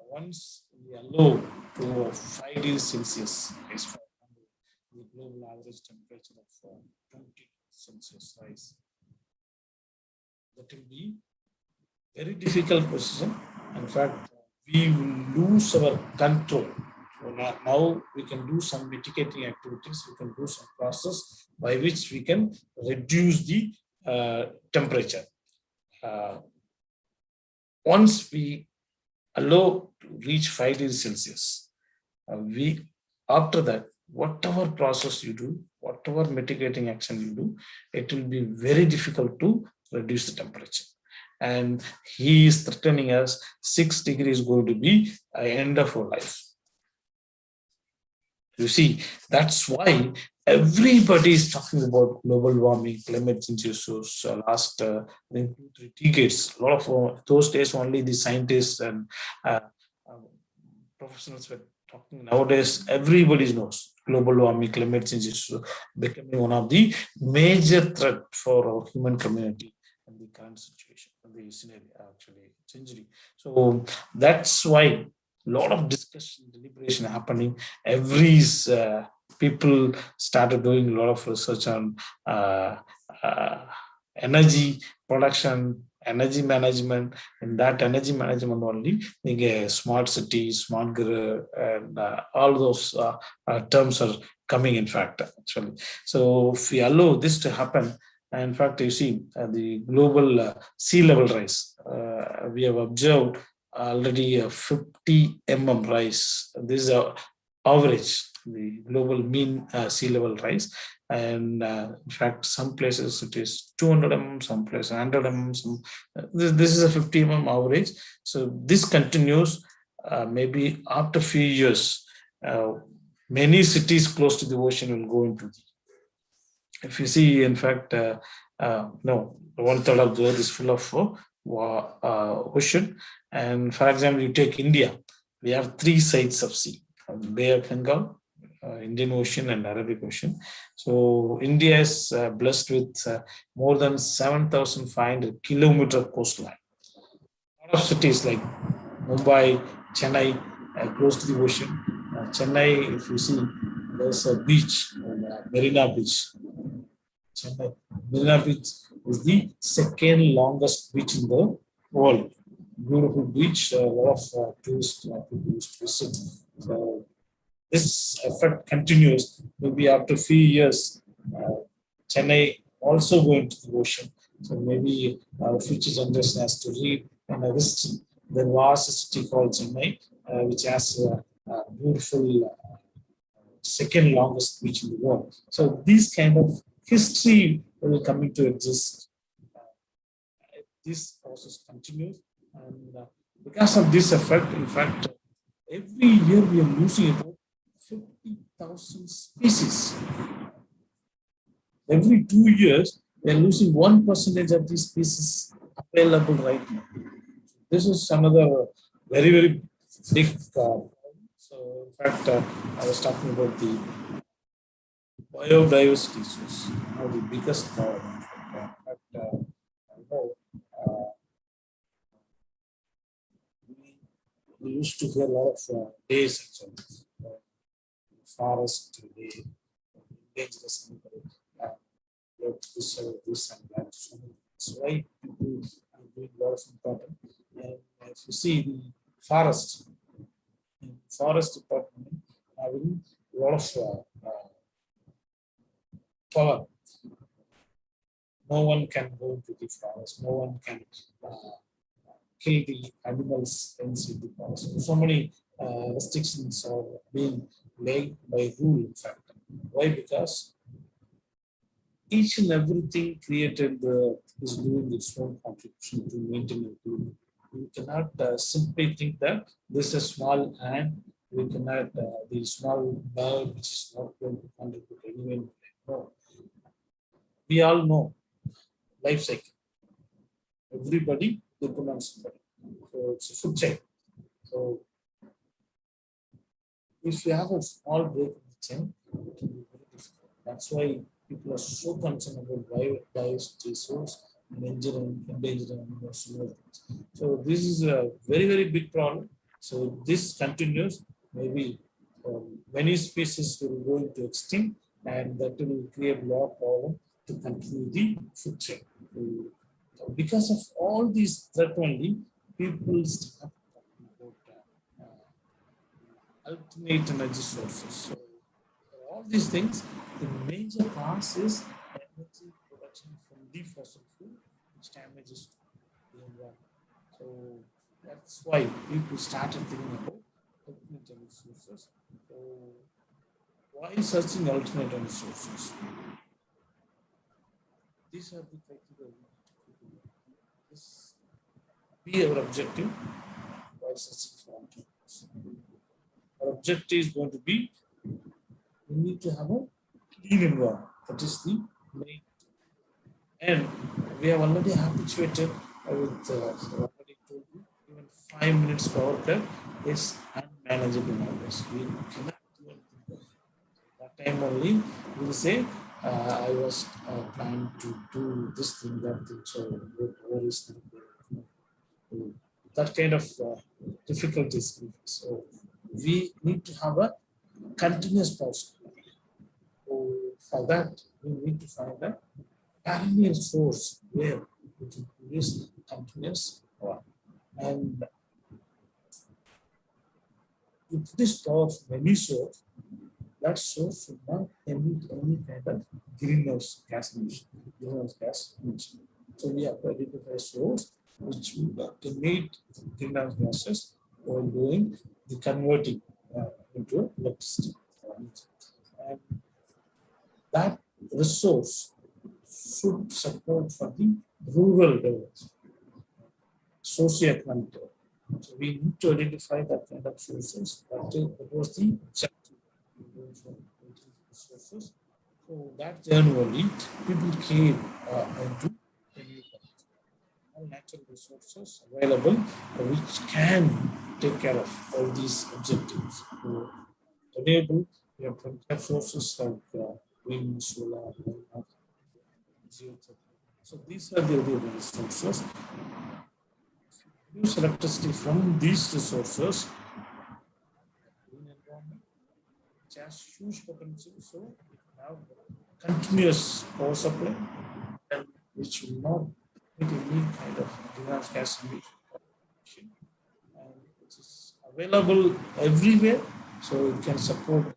Once we allow to 5 degrees Celsius rise, for example, the global average temperature of 20 Celsius rise, that will be very difficult position. In fact, we will lose our control. So now we can do some mitigating activities. We can do some process by which we can reduce the temperature. Once we allow to reach 5 degrees Celsius, after that, whatever process you do, whatever mitigating action you do, it will be very difficult to reduce the temperature. And he is threatening us 6 degrees going to be the end of our life. You see, that's why everybody is talking about global warming, climate change issues. Last 2-3 decades, a lot of those days only the scientists and professionals were talking. Nowadays, everybody knows global warming, climate change is becoming one of the major threat for our human community in the current situation, the scenario actually changing. So that's why a lot of discussion, deliberation happening. Every people started doing a lot of research on energy production, energy management. In that energy management only, they get smart cities, smart grid, and all those terms are coming. In fact, actually, so if we allow this to happen, in fact, you see the global sea level rise. We have observed already a 50 mm rise. This is a average, the global mean sea level rise. And in fact, some places it is 200 mm, some places 100 mm. This is a 50 mm average. So this continues. Maybe after few years, many cities close to the ocean will go into the. If you see, in fact, no, 1/3 of the earth is full of ocean. And for example, you take India, we have three sides of sea: Bay of Bengal, Indian Ocean, and Arabic Ocean. So India is blessed with more than 7,500 kilometer coastline. A lot of cities like Mumbai, Chennai, close to the ocean. Chennai, if you see, there's a beach, Marina Beach. Chennai. Marina Beach is the second longest beach in the world. Beautiful beach, a lot of tourists people used to visit. So this effect continues. Maybe after a few years, Chennai also going to the ocean. So maybe future generation has to read and visit. There was a city called Chennai, which has a beautiful second longest beach in the world. So these kind of history will come into exist. This process continues, and because of this effect, in fact, every year we are losing about 50,000 species. Every 2 years, we are losing 1% of these species available right now. This is another very, very big problem. So, in fact, I was talking about the biodiversity source, now the biggest problem. But I know we used to hear a lot of days actually, forest day, dangerous animal, this and that. So why people are doing a lot of important. And if you see the forest department having a lot of power. No one can go into the forest. No one can kill the animals inside the forest. So many restrictions are being laid by rule, in fact. Why? Because each and everything created is doing its own contribution to maintain the. You cannot simply think that this is a small ant. We cannot the small bird which is not going to contribute anyway. No. We all know life cycle. Everybody depends on somebody. So it's a food chain. So if you have a small break in the chain, it will be very difficult. That's why people are so concerned about biodiversity source and endangered animals and other things. So this is a very, very big problem. So this continues. Maybe many species will go into extinct, and that will create a lot of problem to continue the food chain. Because of all these threats only, people start talking about alternate energy sources. So all these things, the major cause is energy production from the fossil fuel, which damages the environment. So that's why people started thinking about alternate energy sources. So why searching alternate energy sources? These are the criteria. This be our objective while searching for alternatives. Our objective is going to be we need to have a clean environment. That is the main. And we have already habituated with already told you, even 5 minutes power cut is unmanageable nowadays. We cannot even think of that time only. We will say, I was planning to do this thing, that thing. So where is that kind of difficulties? So we need to have a continuous power supply. So for that, we need to find a perennial source where we can produce continuous power. And if this power from any source, that source should not emit any kind of greenhouse gas emission. So we have to identify a source which can meet greenhouse gases while doing the converting into electricity. And that resource should support for the rural development, socioeconomic development. So we need to identify that kind of sources. That was the objective resources. So that generally people came into all natural resources available which can take care of all these objectives. So renewable, we have plenty of sources like wind, solar, geothermal. So these are the renewable resources. Use electricity from these resources in environment which has huge potential. So we have continuous power supply and which will not make any kind of greenhouse gas emission, and which is available everywhere. So it can support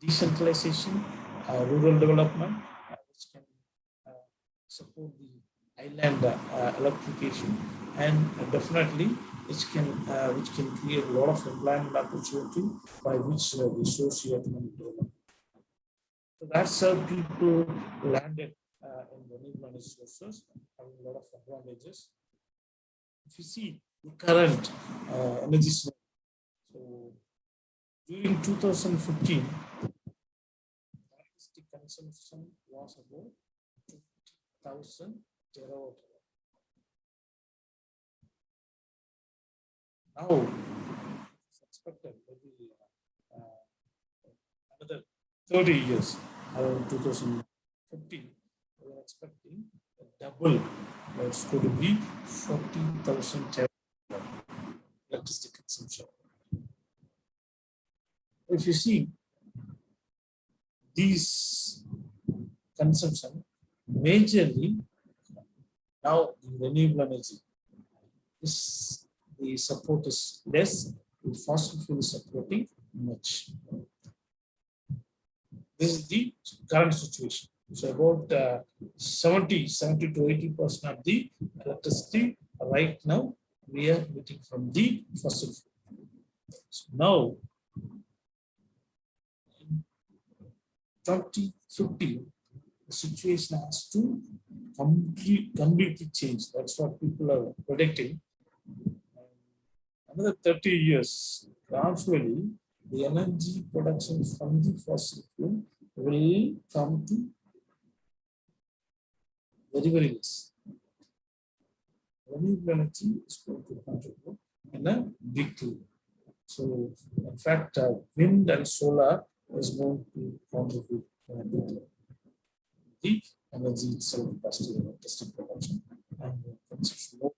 decentralization, rural development, which can support the island electrification, and definitely which can create a lot of employment opportunity by which the socio-economic development. So that's how people landed in renewable energy sources, having a lot of advantages. If you see the current energy source, so during 2015, electricity consumption was about 2,000 terawatt. Now it's expected maybe another 30 years, around 2050, we are expecting a double. It's going to be 40,000 terawatt electricity consumption. If you see these consumption, majorly now in renewable energy, the support is less, with fossil fuel supporting much. This is the current situation. So about 70 to 80% of the electricity right now we are getting from the fossil fuel. So now in 2050, the situation has to completely change. That's what people are predicting. Another 30 years, gradually, the energy production from the fossil fuel will come to very, very less. Renewable energy is going to contribute in a big way. So, in fact, wind and solar is going to contribute in a big way. The energy itself, electricity production, and consumption.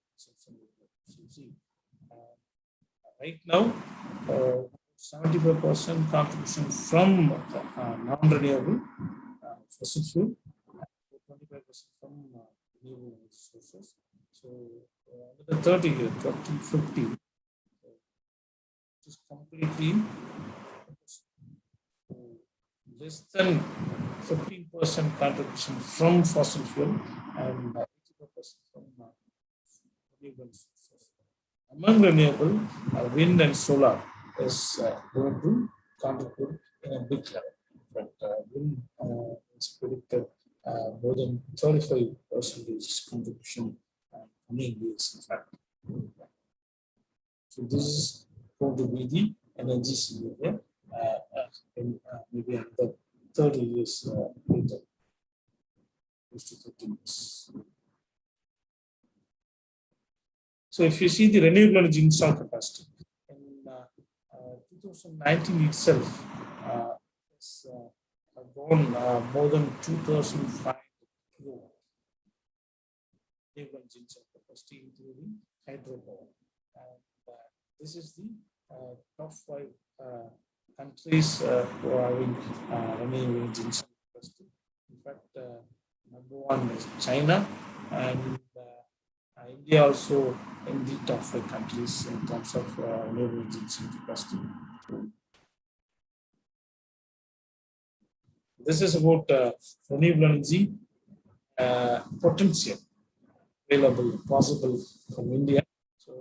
Right now, 75% contribution from non-renewable fossil fuel, 25% from renewable sources. So, another 30 years, 2050, it is completely less than 15% contribution from fossil fuel and 85% from renewable sources. Among renewable, wind and solar is going to contribute in a big level. But wind is predicted more than 35% contribution coming years, in fact. So this is going to be the energy scenario in maybe another 30 years later, close to 30 years. So if you see the renewable energy installed capacity, in 2019 itself, it's gone more than 2,500 kilowatts. Renewable energy installed capacity, including hydropower. And this is the top 5 countries who are having renewable energy installed capacity. In fact, number 1 is China, and India also in the top 5 countries in terms of renewable energy capacity. This is about renewable energy potential. available, possible from India. So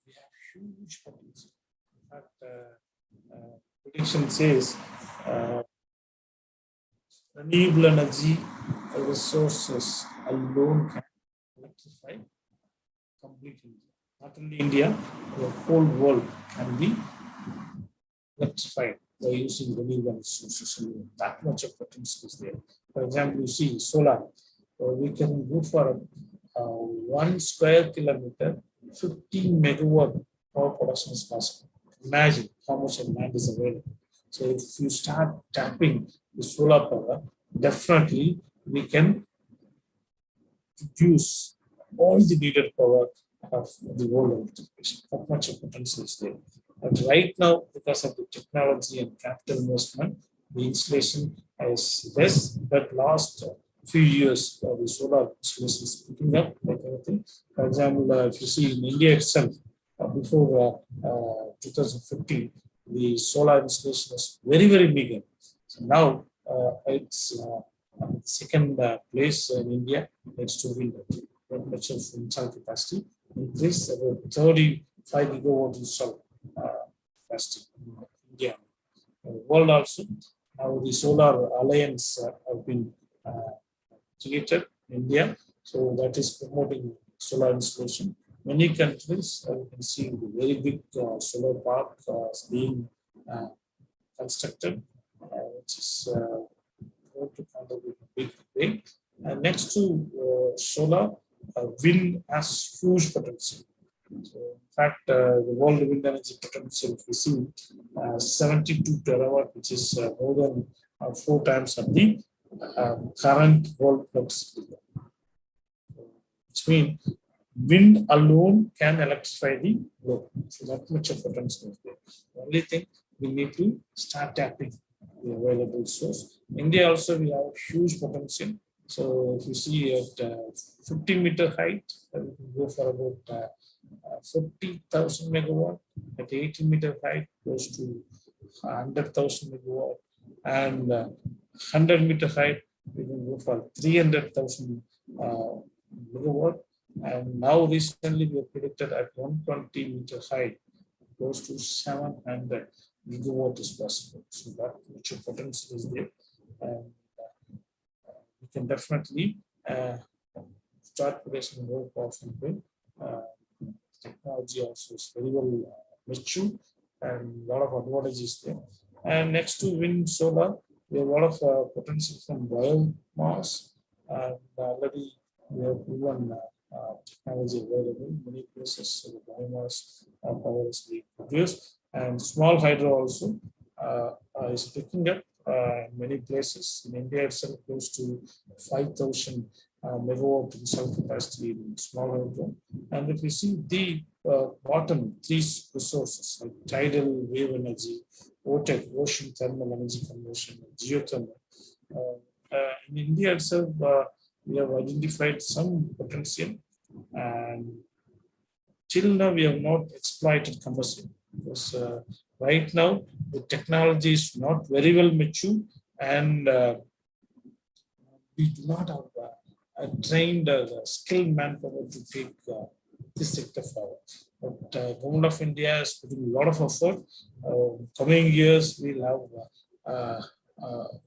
we have huge potential. In fact, prediction says renewable energy resources alone can electrify complete India. Not only India, the whole world can be electrified by using renewable resources. And that much of potential is there. For example, you see solar. We can go for 1 square kilometer, 15 megawatt power production is possible. Imagine how much land is available. So if you start tapping the solar power, definitely we can produce all the needed power of the world electrification. That much of potential is there. But right now, because of the technology and capital investment, the installation is less. But last few years, the solar installation is picking up. Like anything. For example, if you see in India itself, before 2015, the solar installation was very, very big. So now it's second place in India next to wind. Not much of installed capacity increased about 35 gigawatt installed capacity in India. World also, now the solar alliance have been created in India, so that is promoting solar installation. Many countries, you can see the very big solar park being constructed, which is going to contribute a big way. And next to solar, wind has huge potential. So in fact, the world wind energy potential, if we see 72 terawatt, which is more than 4 times of the current world electricity. Which means wind alone can electrify the world. So that much of potential is there. The only thing, we need to start tapping the available source. India also, we have huge potential. So if you see at 50-meter height, we can go for about 40,000 megawatt. At 80-meter height, close to 100,000 megawatt. And 100-meter height, we can go for 300,000 megawatt. And now recently we have predicted at 120-meter height, close to 700 gigawatt is possible. So that much of potential is there. And we can definitely start producing more powerful wind. Technology also is very well mature and a lot of advantages there. And next to wind, solar, we have a lot of potential from biomass, and already we have proven technology available in many places. So the biomass power is being produced, and small hydro also is picking up in many places. In India itself, close to 5,000 megawatt installed capacity in small hydro. And if you see the bottom 3 resources like tidal wave energy, OTEC, ocean thermal energy conversion, and geothermal. In India itself, we have identified some potential, and till now we have not exploited commercially, because right now the technology is not very well mature, and we do not have a trained skilled manpower to take this sector forward. But Government of India is putting a lot of effort. Coming years, we'll have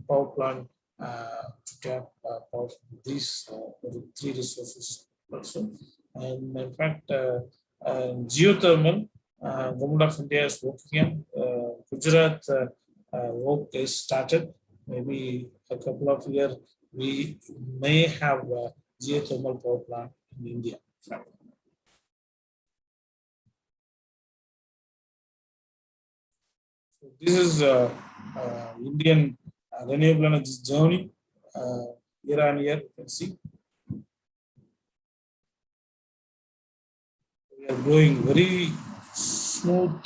power plant to tap power from these 3 resources also. And in fact, geothermal, Government of India is working on. Gujarat work is started. Maybe a couple of years, we may have a geothermal power plant in India. So this is Indian renewable energy journey. Year on year, you can see we are going very smooth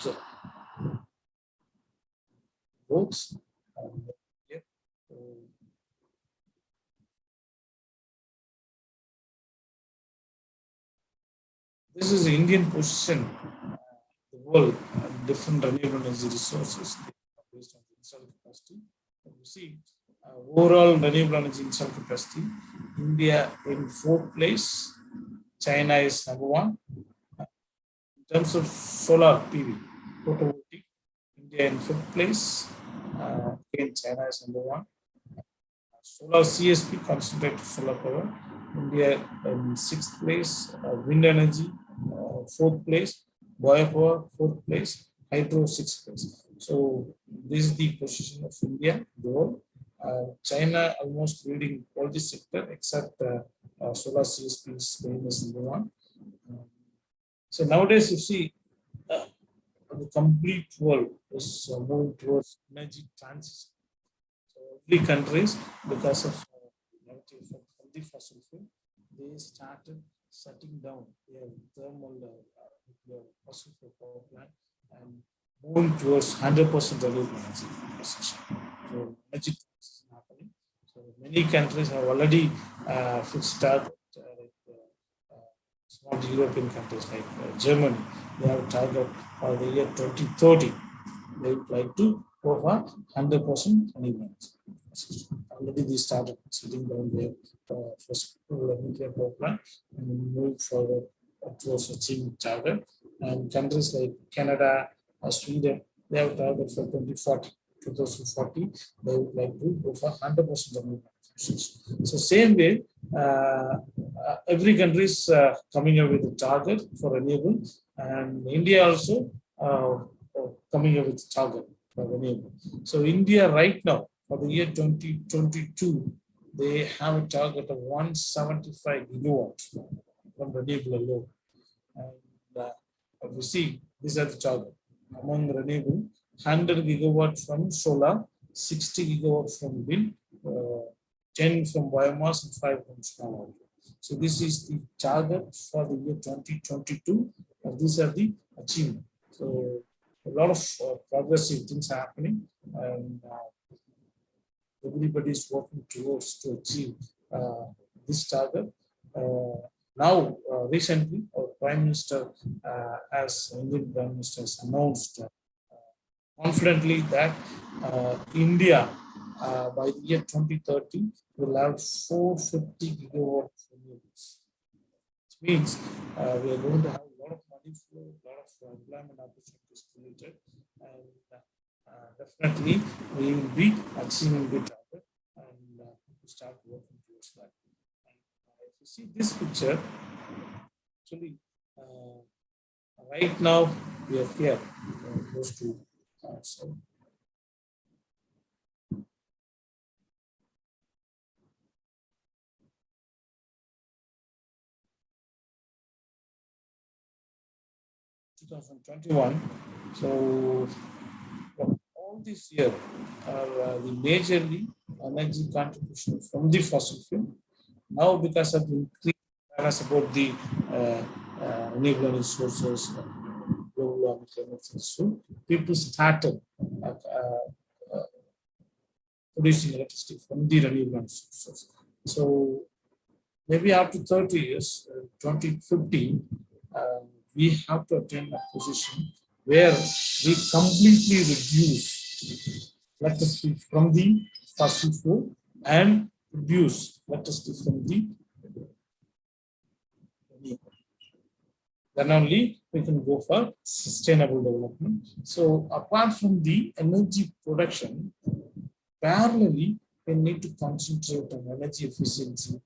growth. This is the Indian position in the world, different renewable energy resources based on the installed capacity. And you see, Overall renewable energy installed capacity, India in 4th place, China is number 1. In terms of solar PV, photovoltaic, India in 5th place, again China is number 1. Solar CSP, concentrated solar power, India in 6th place, wind energy 4th place, biopower 4th place, hydro 6th place. So this is the position of India in the world. China almost leading all the sector except solar CSP is famous number 1. So nowadays you see the complete world is moving towards energy transition. So every countries, because of negative effect from the fossil fuel, they started shutting down their thermal nuclear fossil fuel power plant and moving towards 100% renewable energy position. So energy transition happening. So many countries have already fixed target, small European countries like Germany. They have a target for the year 2030. They would like to go for 100% renewable energy. Already they started sitting down their first nuclear power plant and move forward towards achieving target. And countries like Canada, Sweden, they have a target for 2040. They would like to go for 100% renewable energy. So same way, every country is coming up with a target for renewable, and India also coming up with a target for renewable. So India right now for the year 2022, they have a target of 175 gigawatts from renewable alone. And we see these are the target among renewable: 100 gigawatts from solar, 60 gigawatts from wind, 10 from biomass, and 5 from small hydro. So this is the target for the year 2022, and these are the achievements. So a lot of progressive things are happening, and everybody is working towards to achieve this target. Now, recently, our Prime Minister, as Indian Prime Minister, has announced confidently that India, by the year 2030, will have 450 gigawatt renewables. Which means we are going to have a lot of money flow, a lot of employment opportunities created, and definitely we will be achieving the target and start working towards that. And if you see this picture, actually, right now we are here close to so 2021. So all this year are the majorly energy contribution from the fossil fuel. Now, because of the increased awareness about the renewable energy sources, global climate change, so people started producing electricity from the renewable energy sources. So maybe after 30 years, 2050, we have to attain a position where we completely reduce electricity from the fossil fuel and produce electricity from the renewable. Then only we can go for sustainable development. So apart from the energy production, parallelly, we need to concentrate on energy efficiency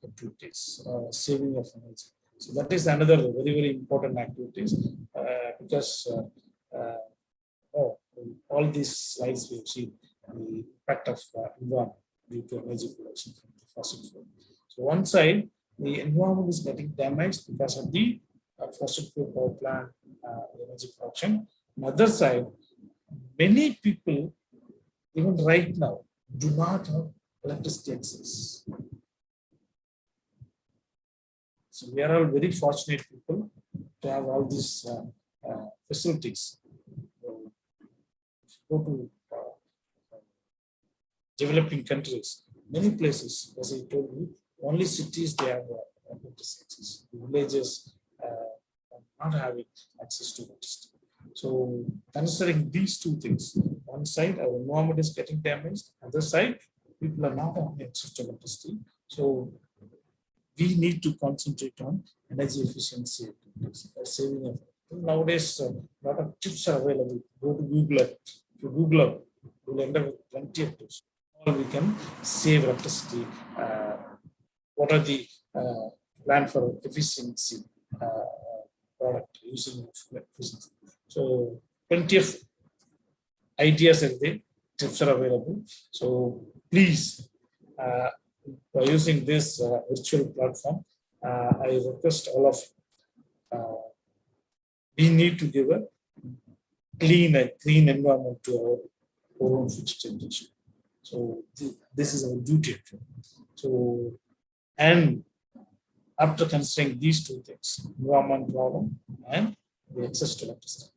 activities, saving of energy. So that is another very, very important activities because all these slides we have seen the impact of environment due to energy production from the fossil fuel. So one side, the environment is getting damaged because of the fossil fuel power plant energy production. On the other side, many people, even right now, do not have electricity access. So we are all very fortunate people to have all these facilities. If you go to developing countries, many places, as I told you, only cities they have electricity access. The villages are not having access to electricity. So considering these two things, one side our environment is getting damaged, other side people are not having access to electricity. So we need to concentrate on energy efficiency activities, saving of. Nowadays, a lot of tips are available. Go to Google. If you Google up, you'll end up with plenty of tips. All we can save electricity. What are the plan for efficiency product using efficiency? So plenty of ideas are there. Tips are available. So please, by using this virtual platform, I request all of we need to give a clean environment to our own future generation. So this is our duty. So, and after considering these two things, environment problem and the access to electricity,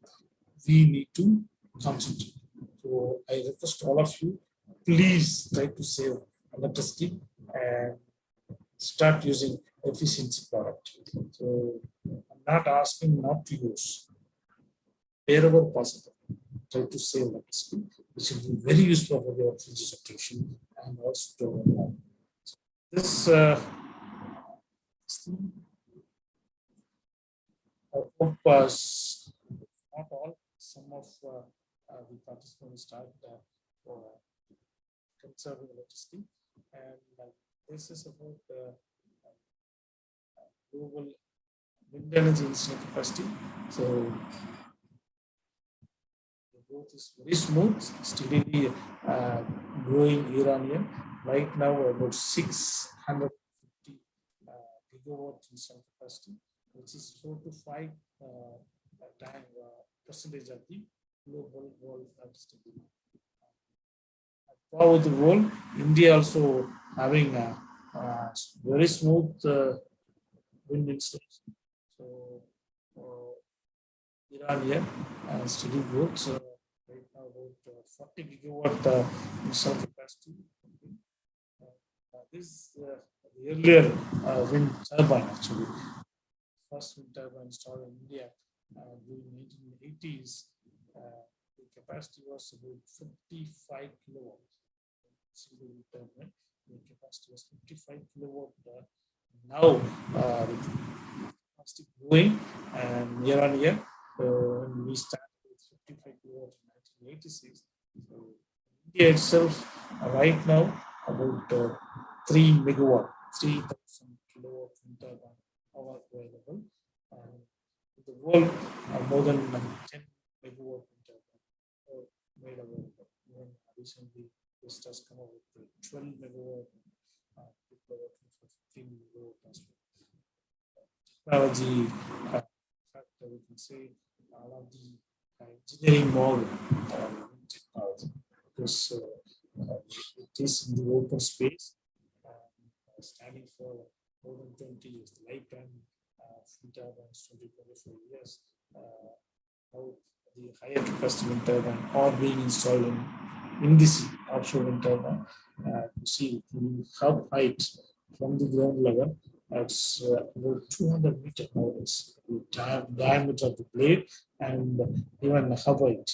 we need to concentrate. So I request all of you, please try to save electricity and start using efficiency product. So I'm not asking not to use. Wherever possible, try to save electricity, which will be very useful for your future situation and also to our life. This I hope not all, some of the participants start conserving electricity, and this is about global wind energy installation capacity. So the growth is very smooth, steadily growing year on year. Right now, about 650 gigawatt installed capacity, which is 4 to 5 percentage of the global world electricity demand. Throughout the world, India also having a very smooth wind installation. So year on year, steady growth. So right now about 40 gigawatt installed capacity. This the earlier wind turbine actually. First wind turbine installed in India during the 1980s. The capacity was about 55 kilowatts. Single wind turbine, the capacity was 55 kilowatt. Now the capacity growing and year on year. When we started with 55 kilowatt in 1986, so India itself right now about 3 megawatt, 3,000 kilowatt wind turbine power available. In the world, more than 10 megawatt wind turbine made available. Even recently, this has come out with 12 megawatt, 15 megawatt as well. Technology factor, we can say all of the engineering model technology, because it is in the open space, standing for more than 20 years, the lifetime wind turbines 24 years. Now the higher capacity wind turbine are being installed in the sea, offshore wind turbine. You see the hub height from the ground level. It's about 200 meters nowadays. The diameter of the blade and even the hub height.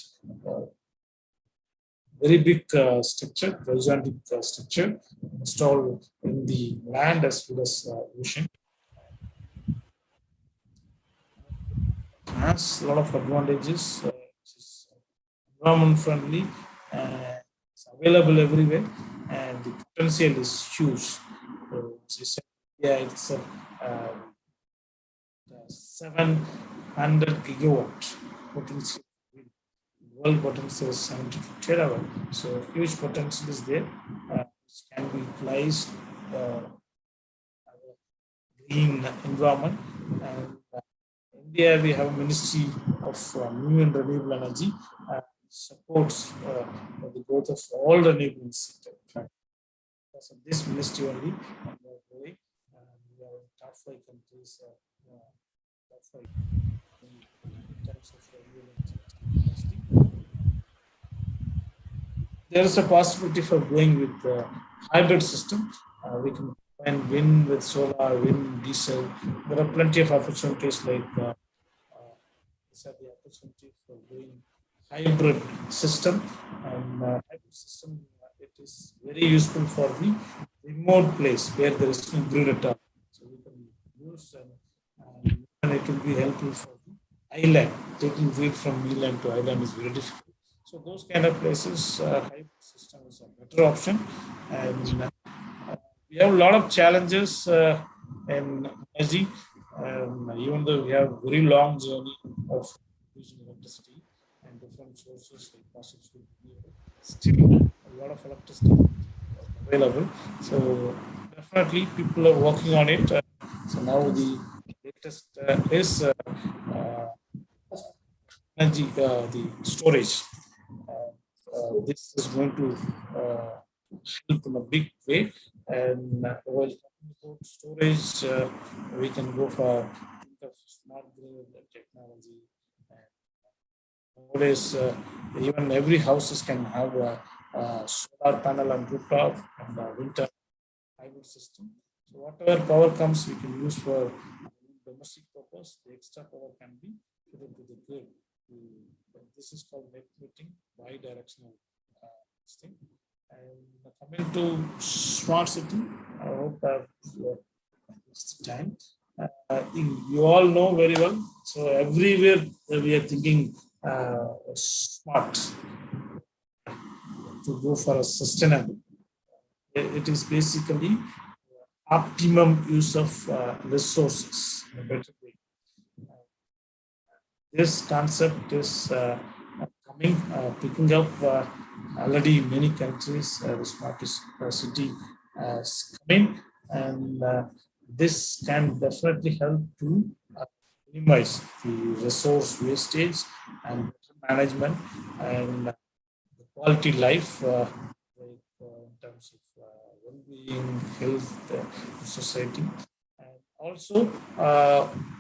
Very big structure, gigantic structure installed in the land as well as ocean. Has a lot of advantages. It's environment friendly. It's available everywhere, and the potential is huge. Yeah, it's 700 gigawatt potential. World potential is 72 terawatt. So huge potential is there, which can be utilized green environment. And India, we have a Ministry of New and Renewable Energy, supports the growth of all renewable sector. Because of this ministry only, we are growing. We are in top 5 countries, top 5 in terms of renewable energy. There is a possibility for going with hybrid system. We can combine wind with solar, wind, diesel. There are plenty of opportunities like these are the opportunity for going hybrid system, and hybrid system it is very useful for the remote place where there is no grid at all. So we can use and it will be helpful for the island. Taking grid from mainland to island is very difficult. So those kind of places, hybrid system is a better option, and we have a lot of challenges in energy. Even though we have very long journey of using electricity and different sources like fossil fuel, still a lot of electricity available. So definitely people are working on it. So now the latest is energy, the storage. This is going to help in a big way. And while talking about storage, we can go for think of smart grid technology. Nowadays, even every houses can have a solar panel on rooftop and a winter hybrid system. So whatever power comes, we can use for domestic purpose. The extra power can be put into the grid. This is called net metering, bi-directional thing. And coming to smart city, I hope it's the time. You all know very well. So everywhere we are thinking smart to go for a sustainable. It is basically optimum use of resources in a better way. This concept is picking up already in many countries. The smart city is coming, and this can definitely help to minimize the resource wastage and management and the quality life in terms of well-being, health, society, and also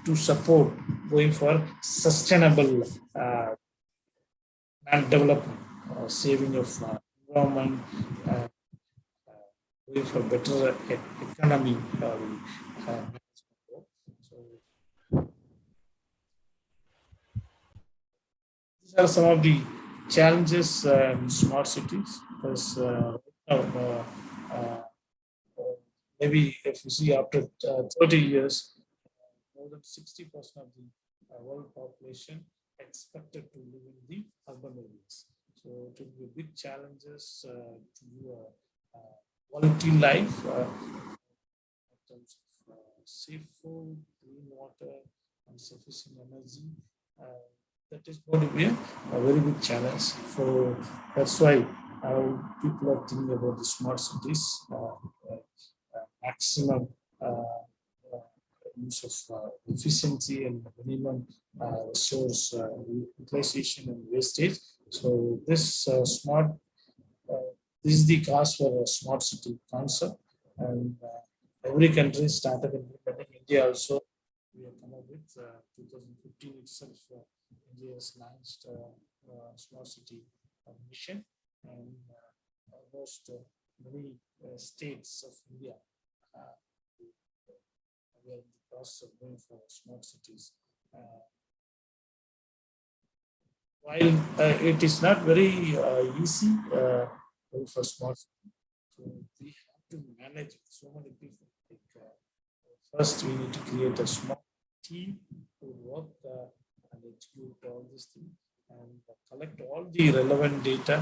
to support going for sustainable and development, saving of environment, going for better economy. So these are some of the challenges in smart cities. Because maybe if you see after 30 years, more than 60% of the world population expected to live in the urban areas. So it will be big challenges to quality life in terms of safe food, clean water, and sufficient energy. That is going to be a very big challenge. So that's why people are thinking about the smart cities, maximum use of efficiency and minimum resource utilization and wastage. So this this is the cause for a smart city concept, and every country started implementing. India also, we have come up with 2015 itself. India has launched smart city mission, and almost many states of India we are in the process of going for smart cities. While it is not very easy for smart cities, so we have to manage so many people. Like, first, we need to create a small team to work and execute all these things and collect all the relevant data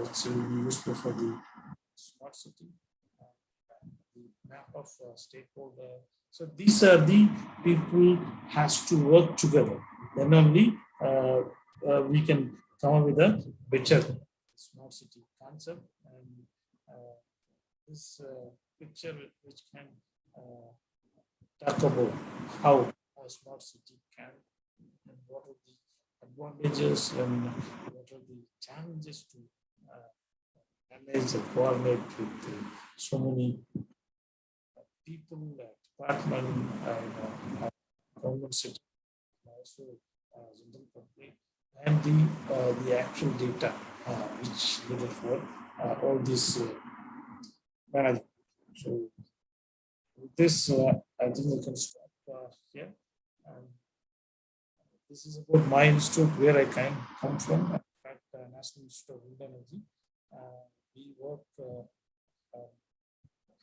which will be useful for the smart city. The map of stakeholder. So these are the people has to work together. Then only we can come up with a better smart city concept. And this picture which can talk about how a smart city can and what are the advantages and what are the challenges to manage and coordinate with so many people, department, government sector, also general public, and the actual data which needed for all this management. So with this, I think we can stop here. And this is about my institute, where I come from. National Institute of Wind Energy. We work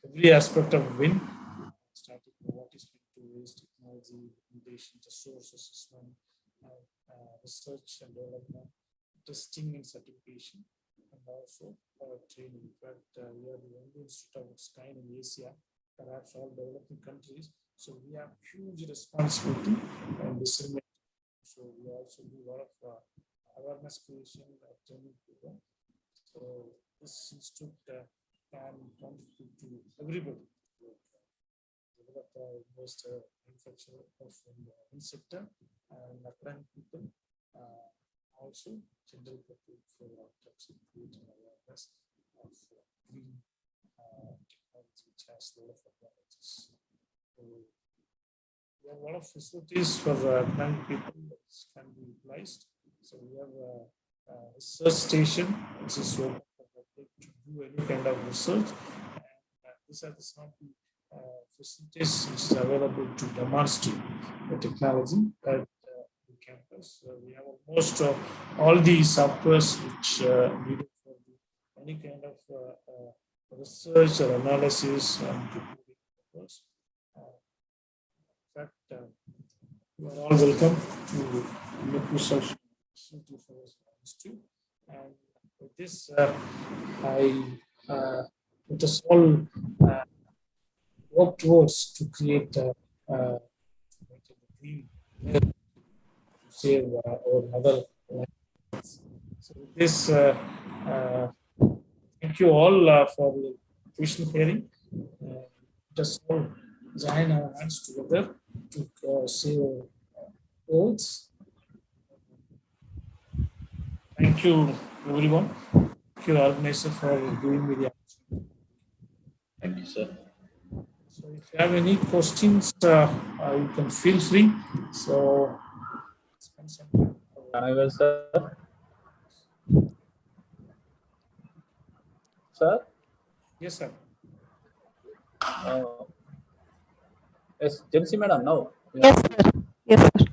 every aspect of wind, starting from what is wind to waste technology, implementation, resource assessment, research and development, testing and certification, and also training. In fact, we are the only institute of its kind in Asia, perhaps all developing countries. So we have huge responsibility and discernment. So we also do a lot of awareness creation, training program. So this institute can contribute to everybody, developer, investor, manufacturer of the wind sector, and academic people, also general public for types of creating awareness of green technology, which has a lot of advantages. So we have a lot of facilities for academic people that can be utilized. So we have a research station, which is open for public to do any kind of research. And these are some of the facilities which is available to demonstrate the technology at the campus. We have almost all the softwares which needed for any kind of research or analysis and reporting purpose. In fact, you are all welcome to look research facility for Institute. And with this, let us all work towards to create a green to save our mother lands. So with this, thank you all for the tuition hearing. Let us all join our hands together to save our earth. Thank you, everyone. Thank you, organizer, for giving me the opportunity. Thank you, sir. So if you have any questions, you can feel free. So, I will, sir. Sir? Yes, sir. Yes, Jency madam, now. Yes, sir. Yes, sir.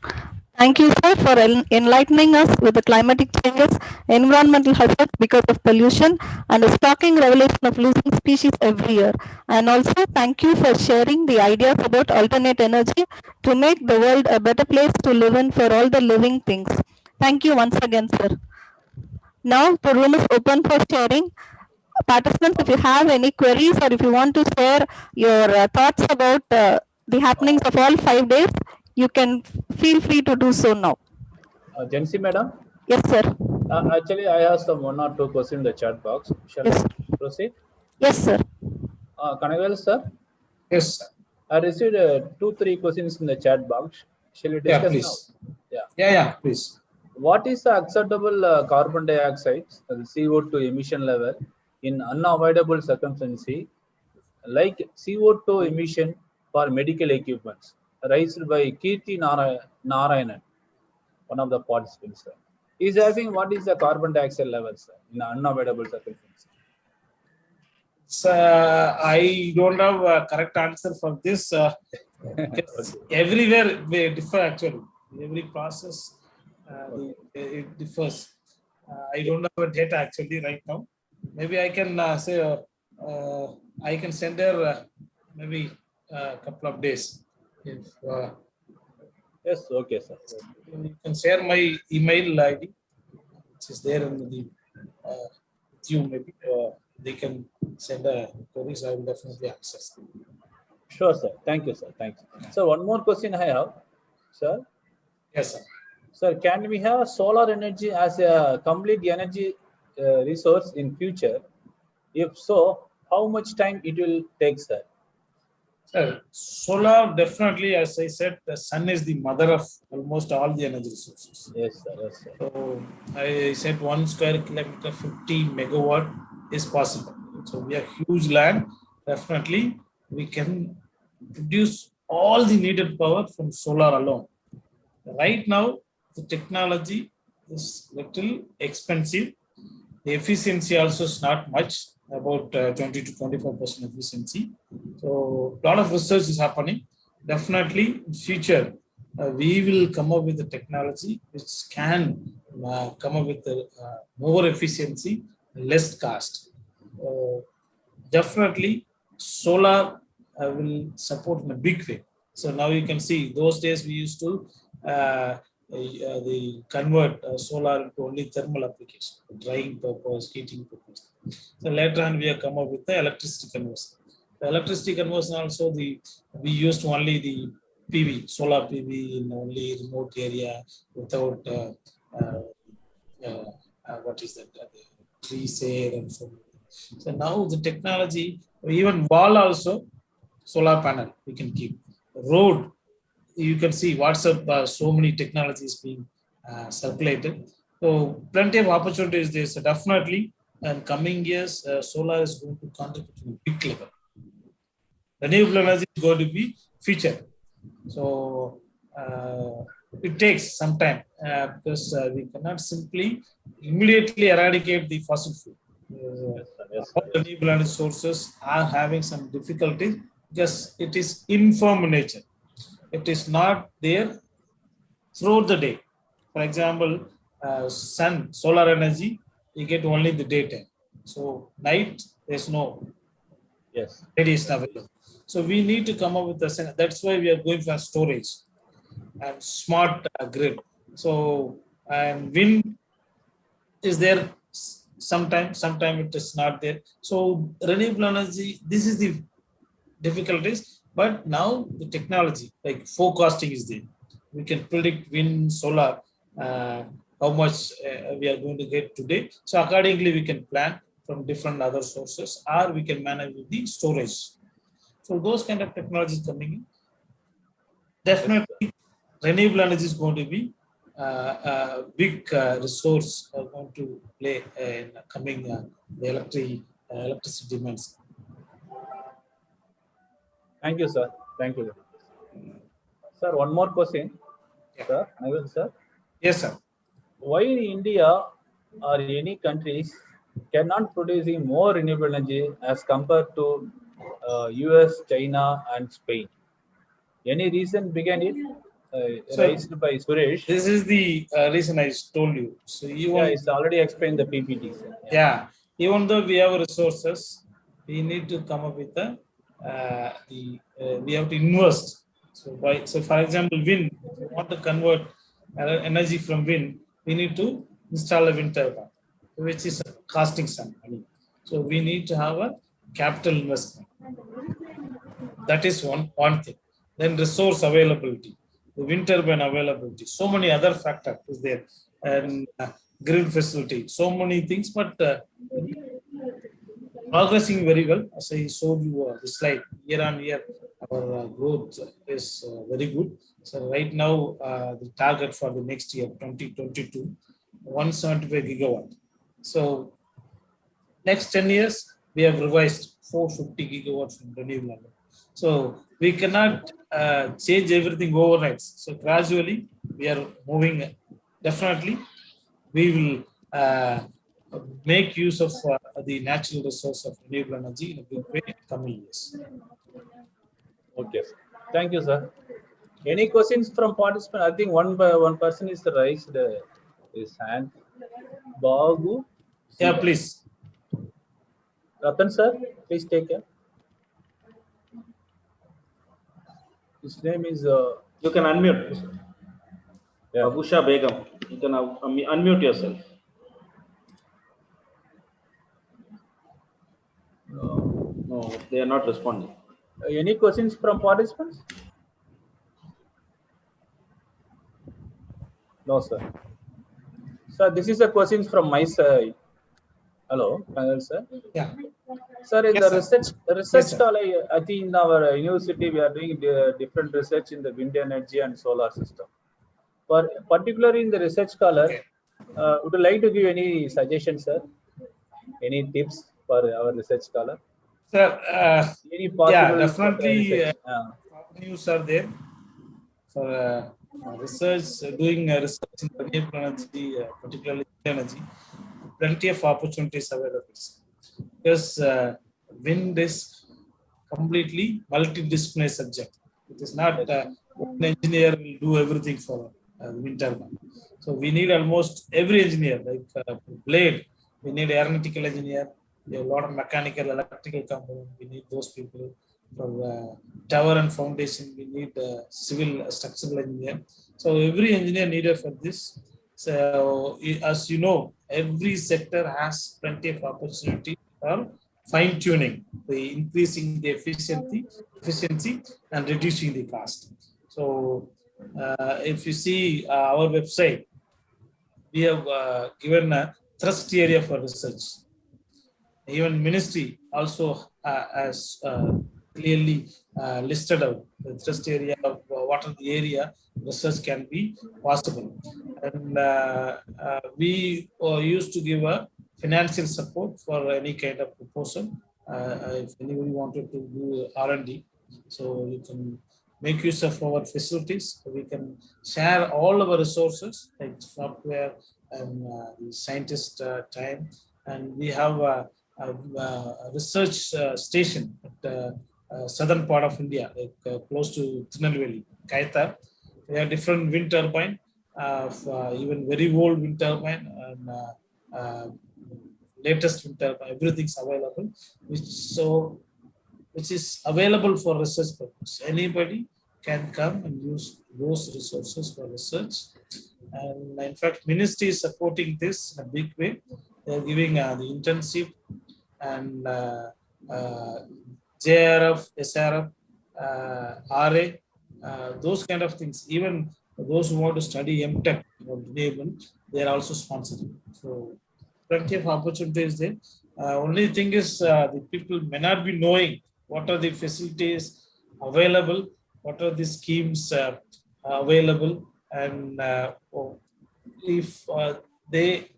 Thank you, sir, for enlightening us with the climatic changes, environmental hazards because of pollution, and the shocking revelation of losing species every year. And also, thank you for sharing the ideas about alternate energy to make the world a better place to live in for all the living things. Thank you once again, sir. Now, the room is open for sharing. Participants, if you have any queries or if you want to share your thoughts about the happenings of all 5 days, you can feel free to do so now. Jency madam? Yes, sir. Actually, I have some 1 or 2 questions in the chat box. Shall Yes. I proceed? Yes, sir. Kanagal, sir? Yes, sir. I received 2-3 questions in the chat box. Shall we discuss please. now? Yeah, please. What is the acceptable carbon dioxide, the CO2 emission level in unavoidable circumstances like CO2 emission for medical equipments, raised by Kirti Narayanan, one of the participants? Is asking what is the carbon dioxide levels in unavoidable circumstances? I don't have a correct answer for this. Okay. Everywhere they differ actually. Every process it differs. I don't have a data actually right now. Maybe I can say I can send her maybe a couple of days. If yes, okay, sir. You can share my email ID, which is there in the with you. Maybe they can send a queries. I will definitely access them. Sure, sir. Thank you, sir. Thanks. So one more question I have, sir. Yes, sir. Sir, can we have solar energy as a complete energy resource in future? If so, how much time it will take, sir? Sir, solar definitely, as I said, the sun is the mother of almost all the energy resources. Yes, sir. Yes, sir. So I said 1 square kilometer, 50 megawatt is possible. So we have huge land. Definitely, we can produce all the needed power from solar alone. Right now, the technology is little expensive. The efficiency also is not much, about 20 to 25% efficiency. So a lot of research is happening. Definitely in future, we will come up with a technology which can come up with more efficiency, less cost. Definitely, solar will support in a big way. So now you can see those days we used to the convert solar into only thermal application, drying purpose, heating purpose. So later on we have come up with the electricity conversion. The electricity conversion also we used only the PV, solar PV in only remote area without what is that? The trees there and so on. So now the technology, even wall also solar panel we can keep. Road, you can see WhatsApp, so many technologies being circulated. So plenty of opportunities there. So definitely, in coming years, solar is going to contribute to a big level. Renewable energy is going to be featured. So it takes some time because we cannot simply immediately eradicate the fossil fuel. All renewable energy sources are having some difficulties because it is informal nature. It is not there throughout the day. For example, sun, solar energy, you get only the daytime. So night, there's no radiation available. So we need to come up with a, that's why we are going for storage and smart grid. So, and wind is there sometimes it is not there. So renewable energy, this is the difficulties, but now the technology like forecasting is there. We can predict wind, solar, how much we are going to get today. So accordingly, we can plan from different other sources, or we can manage with the storage. So those kind of technologies coming in. Definitely, renewable energy is going to be a big resource going to play in coming the electricity demands. Thank you, sir. Thank you. Sir, one more question. Yeah. Sir, I will, sir. Yes, sir. Why India or any countries cannot producing more renewable energy as compared to US, China, and Spain? Any reason behind it? Raised by Suresh. This is the reason I told you. So it's already explained the PPT. Sir. Yeah, even though we have resources, we need to come up with we have to invest. So for example, wind. If you want to convert energy from wind, we need to install a wind turbine, which is costing some money. So we need to have a capital investment. That is one thing. Then resource availability, the wind turbine availability, so many other factors is there, and grid facility, so many things, but progressing very well. As I showed you the slide, year on year, our growth is very good. So right now, the target for the next year, 2022, 175 gigawatt. So next 10 years, we have revised 450 gigawatts from renewable energy. So we cannot change everything overnight. So gradually, we are moving. Definitely, we will make use of the natural resource of renewable energy in a big way in coming years. Okay, sir. Thank you, sir. Any questions from participants? I think one person is raised his hand. Bagu. Yeah, please. Ratan, sir, please take care. His name is. You can unmute. Yeah. Abusha Begum. You can unmute yourself. No, they are not responding. Any questions from participants? No, sir. Sir, this is a question from my side. Hello, sir. Yeah. Sir, in the research scholar, I think in our university we are doing different research in the wind energy and solar system. Particularly in the research scholar, would you like to give any suggestions, sir? Any tips for our research scholar? Sir, any possible definitely news are there for research, doing research in renewable energy, particularly energy. Plenty of opportunities available because wind is completely multidisciplinary subject. It is not one engineer will do everything for wind turbine. So we need almost every engineer, like blade, we need aeronautical engineer, we have a lot of mechanical, electrical component, we need those people. For tower and foundation, we need civil structural engineer. So every engineer needed for this. So as you know, every sector has plenty of opportunity for fine tuning, the increasing the efficiency and reducing the cost. So if you see our website, we have given a thrust area for research. Even ministry also has clearly listed out the thrust area of what are the area research can be possible. And we used to give a financial support for any kind of proposal. If anybody wanted to do R&D, so you can make use of our facilities. So we can share all our resources like software and the scientist time. And we have a research station at southern part of India, like close to Tirunelveli, Kaitar. We have different wind turbine, even very old wind turbine and latest wind turbine. Everything's available, which is available for research purpose. Anybody can come and use those resources for research. And in fact, ministry is supporting this in a big way. They're giving the internship and JRF, SRF, RA, those kind of things. Even those who want to study MTech or Renewable, they are also sponsoring. So plenty of opportunities there. Only thing is the people may not be knowing what are the facilities available, what are the schemes available, and if they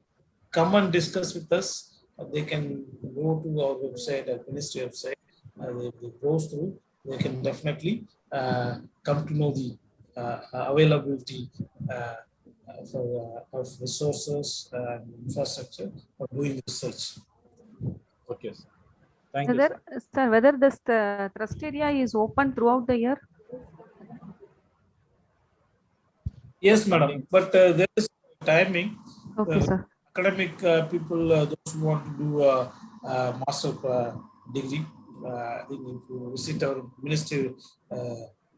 come and discuss with us, they can go to our website, our ministry website, they browse through, they can definitely come to know the availability of resources and infrastructure for doing research. Okay, sir. Thank you, sir. Sir, whether this thrust area is open throughout the year? Yes, madam. But there is timing. Okay, sir. Academic people, those who want to do a master degree, I think if you visit our ministry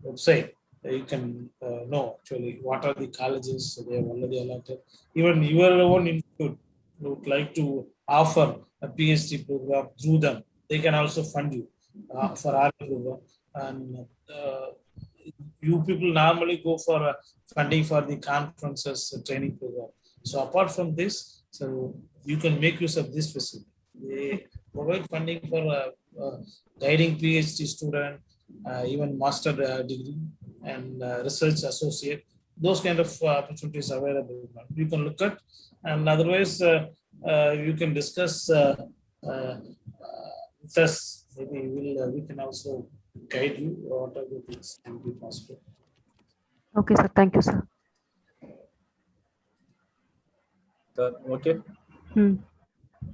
website, you can know actually what are the colleges they have already allotted. Even your own institute would like to offer a PhD program through them, they can also fund you for our program. And you people normally go for funding for the conferences training program. So apart from this, so you can make use of this facility. They provide funding for guiding PhD student, even master degree and research associate. Those kind of opportunities available. You can look at, and otherwise you can discuss with us. Maybe we can also guide you whatever things can be possible. Okay, sir. Thank you, sir. Sir, okay.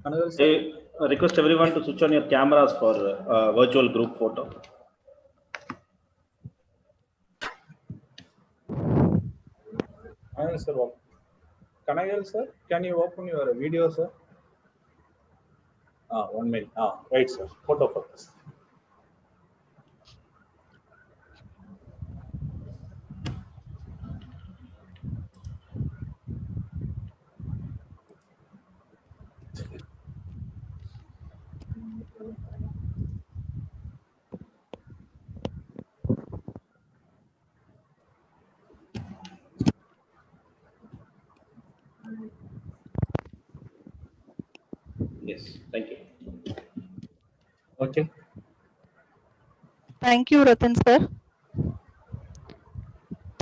I request everyone to switch on your cameras for virtual group photo. Sir, Kanagal, sir, can you open your video, sir? 1 minute. Right, sir. Photo focus. Yes, thank you. Okay. Thank you, Ratan sir.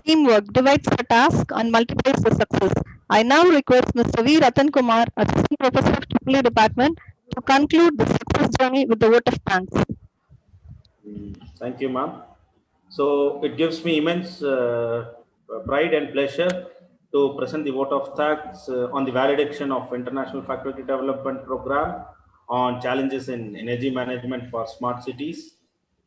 Teamwork divides the task and multiplies the success. I now request Mr. V. Ratan Kumar, Assistant Professor of AAA Department, to conclude the success journey with the vote of thanks. Thank you, ma'am. So it gives me immense pride and pleasure to present the vote of thanks on the validation of International Faculty Development Program on challenges in energy management for smart cities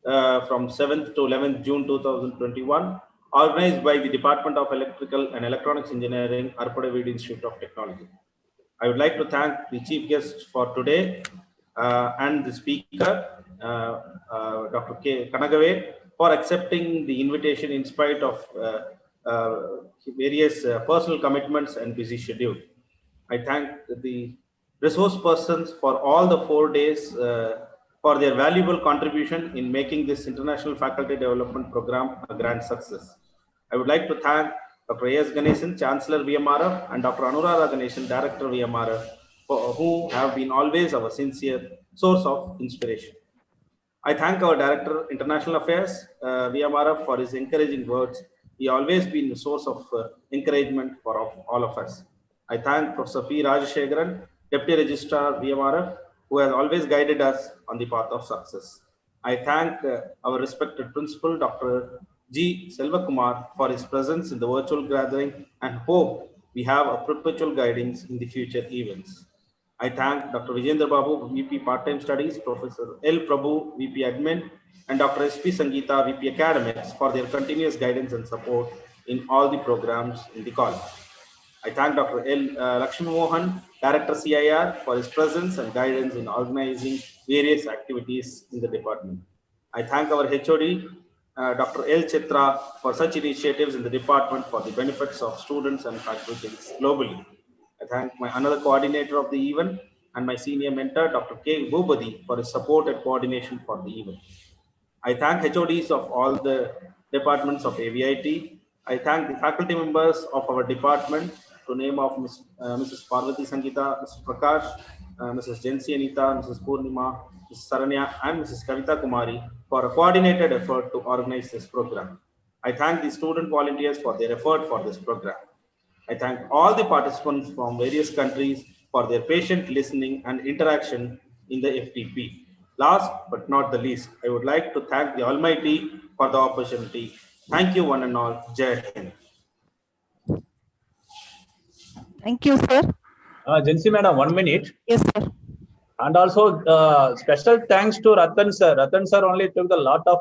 from 7th to 11th June 2021 organized by the Department of Electrical and Electronics Engineering, Arpadavidi Institute of Technology. I would like to thank the chief guest for today and the speaker, Dr. K. Kanagave, for accepting the invitation in spite of various personal commitments and busy schedule. I thank the resource persons for all the 4 days for their valuable contribution in making this International Faculty Development Program a grand success. I would like to thank Dr. A.S. Ganesan, Chancellor VMRF, and Dr. Anurara Ganesan, Director VMRF, who have been always our sincere source of inspiration. I thank our Director, International Affairs, VMRF, for his encouraging words. He always been a source of encouragement for all of us. I thank Professor P. Rajashekharan, Deputy Registrar, VMRF, who has always guided us on the path of success. I thank our respected Principal, Dr. G. Selvakumar, for his presence in the virtual gathering and hope we have a perpetual guidance in the future events. I thank Dr. Vijendra Babu, VP Part-Time Studies, Professor L. Prabhu, VP Admin, and Dr. S.P. Sangeeta, VP Academics, for their continuous guidance and support in all the programs in the college. I thank Dr. L. Lakshmi Mohan, Director CIR, for his presence and guidance in organizing various activities in the department. I thank our HOD, Dr. L. Chitra, for such initiatives in the department for the benefits of students and faculties globally. I thank my another coordinator of the event and my senior mentor, Dr. K. Bhubadi, for his support and coordination for the event. I thank HODs of all the departments of AVIT. I thank the faculty members of our department, to name of Mrs. Parvati Sangeeta, Mr. Prakash, Mrs. Jensi Anita, Mrs. Purnima, Mrs. Saranya, and Mrs. Kavita Kumari for a coordinated effort to organize this program. I thank the student volunteers for their effort for this program. I thank all the participants from various countries for their patient listening and interaction in the FTP. Last but not the least, I would like to thank the Almighty for the opportunity. Thank you one and all. Jai Hind. Thank you, sir. Jensi madam, 1 minute. Yes, sir. And also special thanks to Ratan sir. Ratan sir only took a lot of